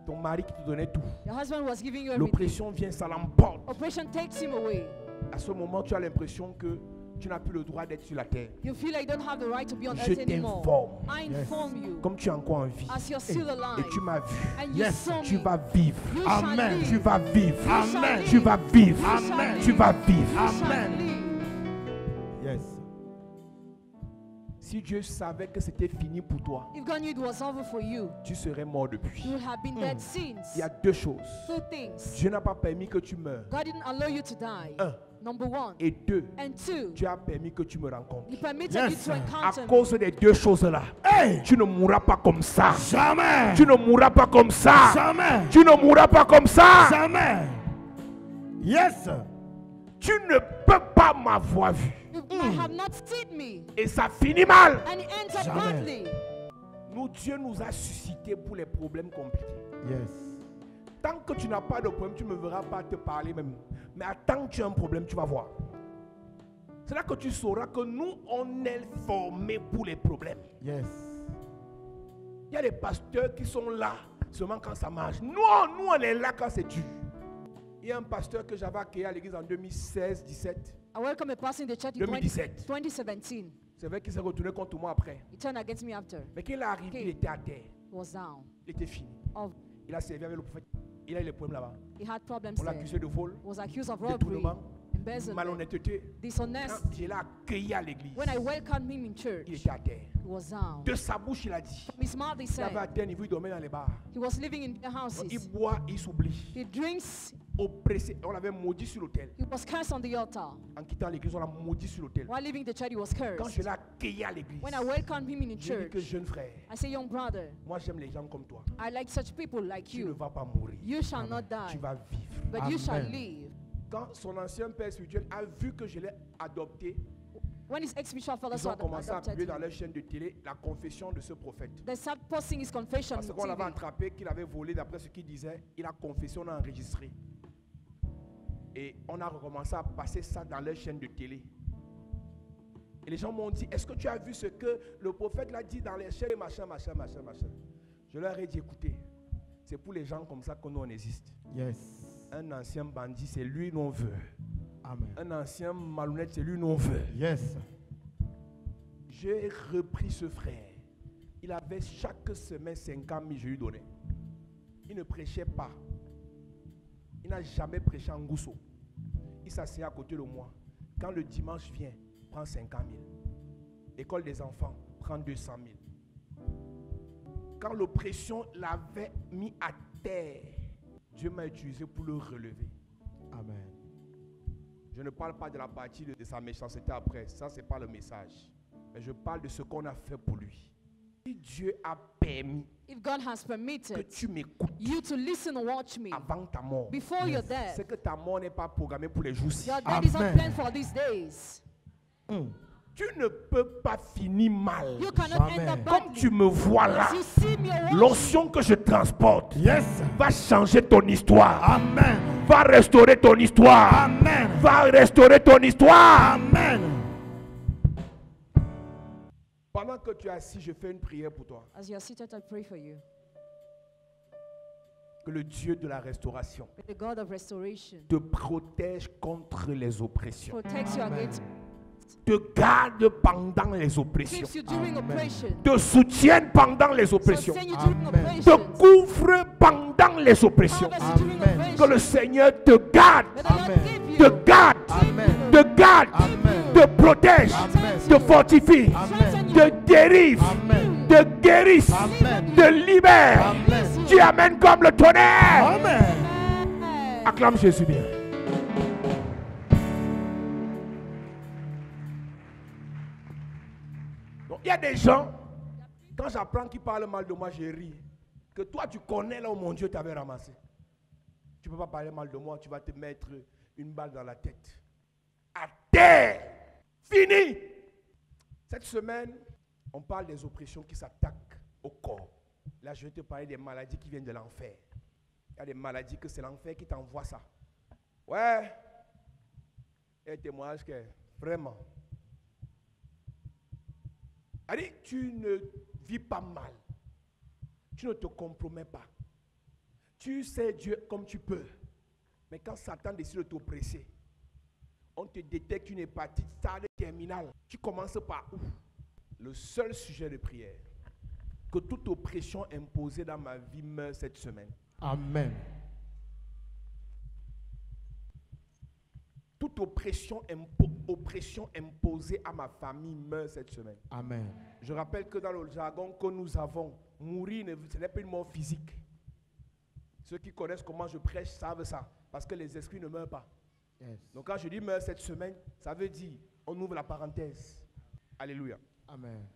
Ton mari qui te donnait tout,
Your husband was giving you everything.
l'oppression vient, ça l'emporte.
Oppression takes him away.
À ce moment, tu as l'impression que tu n'as plus le droit d'être sur la terre.
You feel like you don't have the right to be on
Je
earth anymore.
t'informe.
I inform you,
Comme tu es encore en vie
as you're still
et
alive,
tu m'as vu,
and you
Yes,
saw
tu
me,
vas vivre.
you shall
Amen.
live.
Tu vas vivre.
Amen.
Tu vas vivre.
Amen.
Tu vas vivre.
You shall
Amen.
live.
Yes.
Si Dieu savait que c'était fini pour toi,
If God knew it was over for you,
tu serais mort depuis.
you would have been dead since.
Il y a deux choses.
Two things.
Dieu n'a pas permis que tu meurs.
God didn't allow you to die.
Un.
Number one.
Et deux,
And two,
Dieu a permis que tu me rencontres.
He permitted
Yes,
you to
sir.
À
encounter me.
cause des deux choses-là,
Hey!
tu ne mourras pas comme ça.
Jamais.
Tu ne mourras pas comme ça.
Jamais.
Tu ne mourras pas comme ça.
Jamais. Yes.
Tu ne peux pas m'avoir vu.
You might have not seen me,
Et ça finit mal.
and it ends up
Jamais.
badly.
Nous, Dieu nous a suscité pour les problèmes compliqués.
Yes.
Tant que tu n'as pas de problème, tu ne me verras pas te parler même. Mais attends que tu as un problème, tu vas voir. C'est là que tu sauras que nous, on est formés pour les problèmes.
Yes.
Il y a des pasteurs qui sont là seulement quand ça marche. Nous, on est là quand c'est dur. Il y a un pasteur que j'avais accueilli à l'église en 2016-17.
I welcome a person in the church in
2017.
2017.
C'est vrai qu'il s'est retourné contre moi après.
He turned against me after.
Mais quand il est arrivé, il était à terre.
He was down.
Il était fini.
Of,
Il a servi avec le prophète. Il a eu les problèmes là-bas.
he had problems
On l'a accusé
there.
de vol,
Was accused of robbery,
détournement,
embezzlement,
malhonnêteté. Quand
dishonest.
je l'ai accueilli à l'église,
When I welcomed him in church,
il était à terre.
he was down.
De sa bouche, il a dit.
From his mouth, he
Il avait
said
atteint un niveau, il dormait dans les bars.
he was living in the
Il
houses.
boit, il s'oublie.
He drinks.
Oppressé. On l'avait maudit sur l'autel.
He was cursed on the altar.
En quittant l'église, on l'a maudit sur l'autel.
While leaving the church, he was
Quand je
cursed.
l'ai accueilli à l'église,
When I welcomed him in
j'ai dit
church,
que jeune frère,
I say, young brother,
moi j'aime les gens comme toi.
I like such people like
Tu ne
you.
vas pas mourir.
You shall not
Tu
die,
vas vivre.
but you shall
Amen.
live.
Quand son ancien père spirituel a vu que je l'ai adopté,
When his ex-bishop fellows
ils ont
had
commencé à
adopted
publier dans
him,
leur chaîne de télé la confession de ce prophète.
they started posting his confession
Parce
on
qu'on l'avait
TV.
attrapé, qu'il avait volé d'après ce qu'il disait, il a confessé, on a enregistré. Et on a recommencé à passer ça dans leur chaîne de télé. Et les gens m'ont dit, est-ce que tu as vu ce que le prophète l'a dit dans les chaînes, machin. Je leur ai dit, écoutez, c'est pour les gens comme ça que nous on existe.
Yes.
Un ancien bandit, c'est lui nous on veut.
Amen.
Un ancien malhonnête, c'est lui nous on veut.
Yes.
J'ai repris ce frère. Il avait chaque semaine 50 000, je lui donnais. Il ne prêchait pas. Il n'a jamais prêché en Gousso. Il s'asseyait à côté de moi. Quand le dimanche vient, prend 50 000. École des enfants, prend 200 000. Quand l'oppression l'avait mis à terre, Dieu m'a utilisé pour le relever.
Amen.
Je ne parle pas de la partie de sa méchanceté après. Ça, ce n'est pas le message. Mais je parle de ce qu'on a fait pour lui. Si Dieu a permis
If God has
que
permitted
tu m'écoutes
you to listen and watch me
avant ta mort,
before you're
c'est
dead,
que ta mort n'est pas programmée pour les jours-ci.
your death is not
Amen.
planned for these days.
Tu ne peux pas finir mal.
You cannot end
Jamais.
up
Comme tu
badly.
me vois là,
As you see me or watch me,
l'onction que je transporte
Yes.
va changer ton histoire.
Amen.
Va restaurer ton histoire.
Amen.
Va restaurer ton histoire.
Amen.
Pendant que tu es assis, je fais une prière pour toi.
as you are seated, I pray for you.
Que le Dieu de la restauration
May the God of restoration
te protège contre les oppressions.
protects you against,
Te garde pendant les oppressions.
keeps you during oppression,
Te soutienne pendant les oppressions.
sustain you during
Amen.
Te
oppression,
couvre pendant les oppressions.
harvest you during
Amen.
Que
oppression.
le Seigneur te garde,
May the Lord
Amen.
give you,
te garde,
Amen.
te garde,
Amen.
te protège,
Amen.
te fortifie,
Amen.
te dérive,
Amen.
te guérisse,
Amen.
te libère.
Amen.
Dis Amen comme le tonnerre.
Amen.
Acclame Jésus bien. Donc, il y a des gens, quand j'apprends qu'ils parlent mal de moi, je ris. Que toi, tu connais là où mon Dieu t'avait ramassé. Tu ne peux pas parler mal de moi, tu vas te mettre une balle dans la tête. À terre. Fini. Cette semaine, on parle des oppressions qui s'attaquent au corps. Là, je vais te parler des maladies qui viennent de l'enfer. Il y a des maladies que c'est l'enfer qui t'envoie ça. Ouais. Il y a un témoignage que vraiment. Allez, tu ne vis pas mal. Tu ne te compromets pas. Tu sais Dieu comme tu peux. Mais quand Satan décide de t'oppresser, on te détecte une hépatite stade terminale. Tu commences par où? Le seul sujet de prière. Que toute oppression imposée dans ma vie meure cette semaine.
Amen.
Toute oppression imposée à ma famille meurt cette semaine.
Amen.
Je rappelle que dans le jargon que nous avons, mourir, ce n'est pas une mort physique. Ceux qui connaissent comment je prêche savent ça. Parce que les esprits ne meurent pas.
Yes.
Donc quand je dis meurt cette semaine, ça veut dire, on ouvre la parenthèse. Alléluia.
Amen.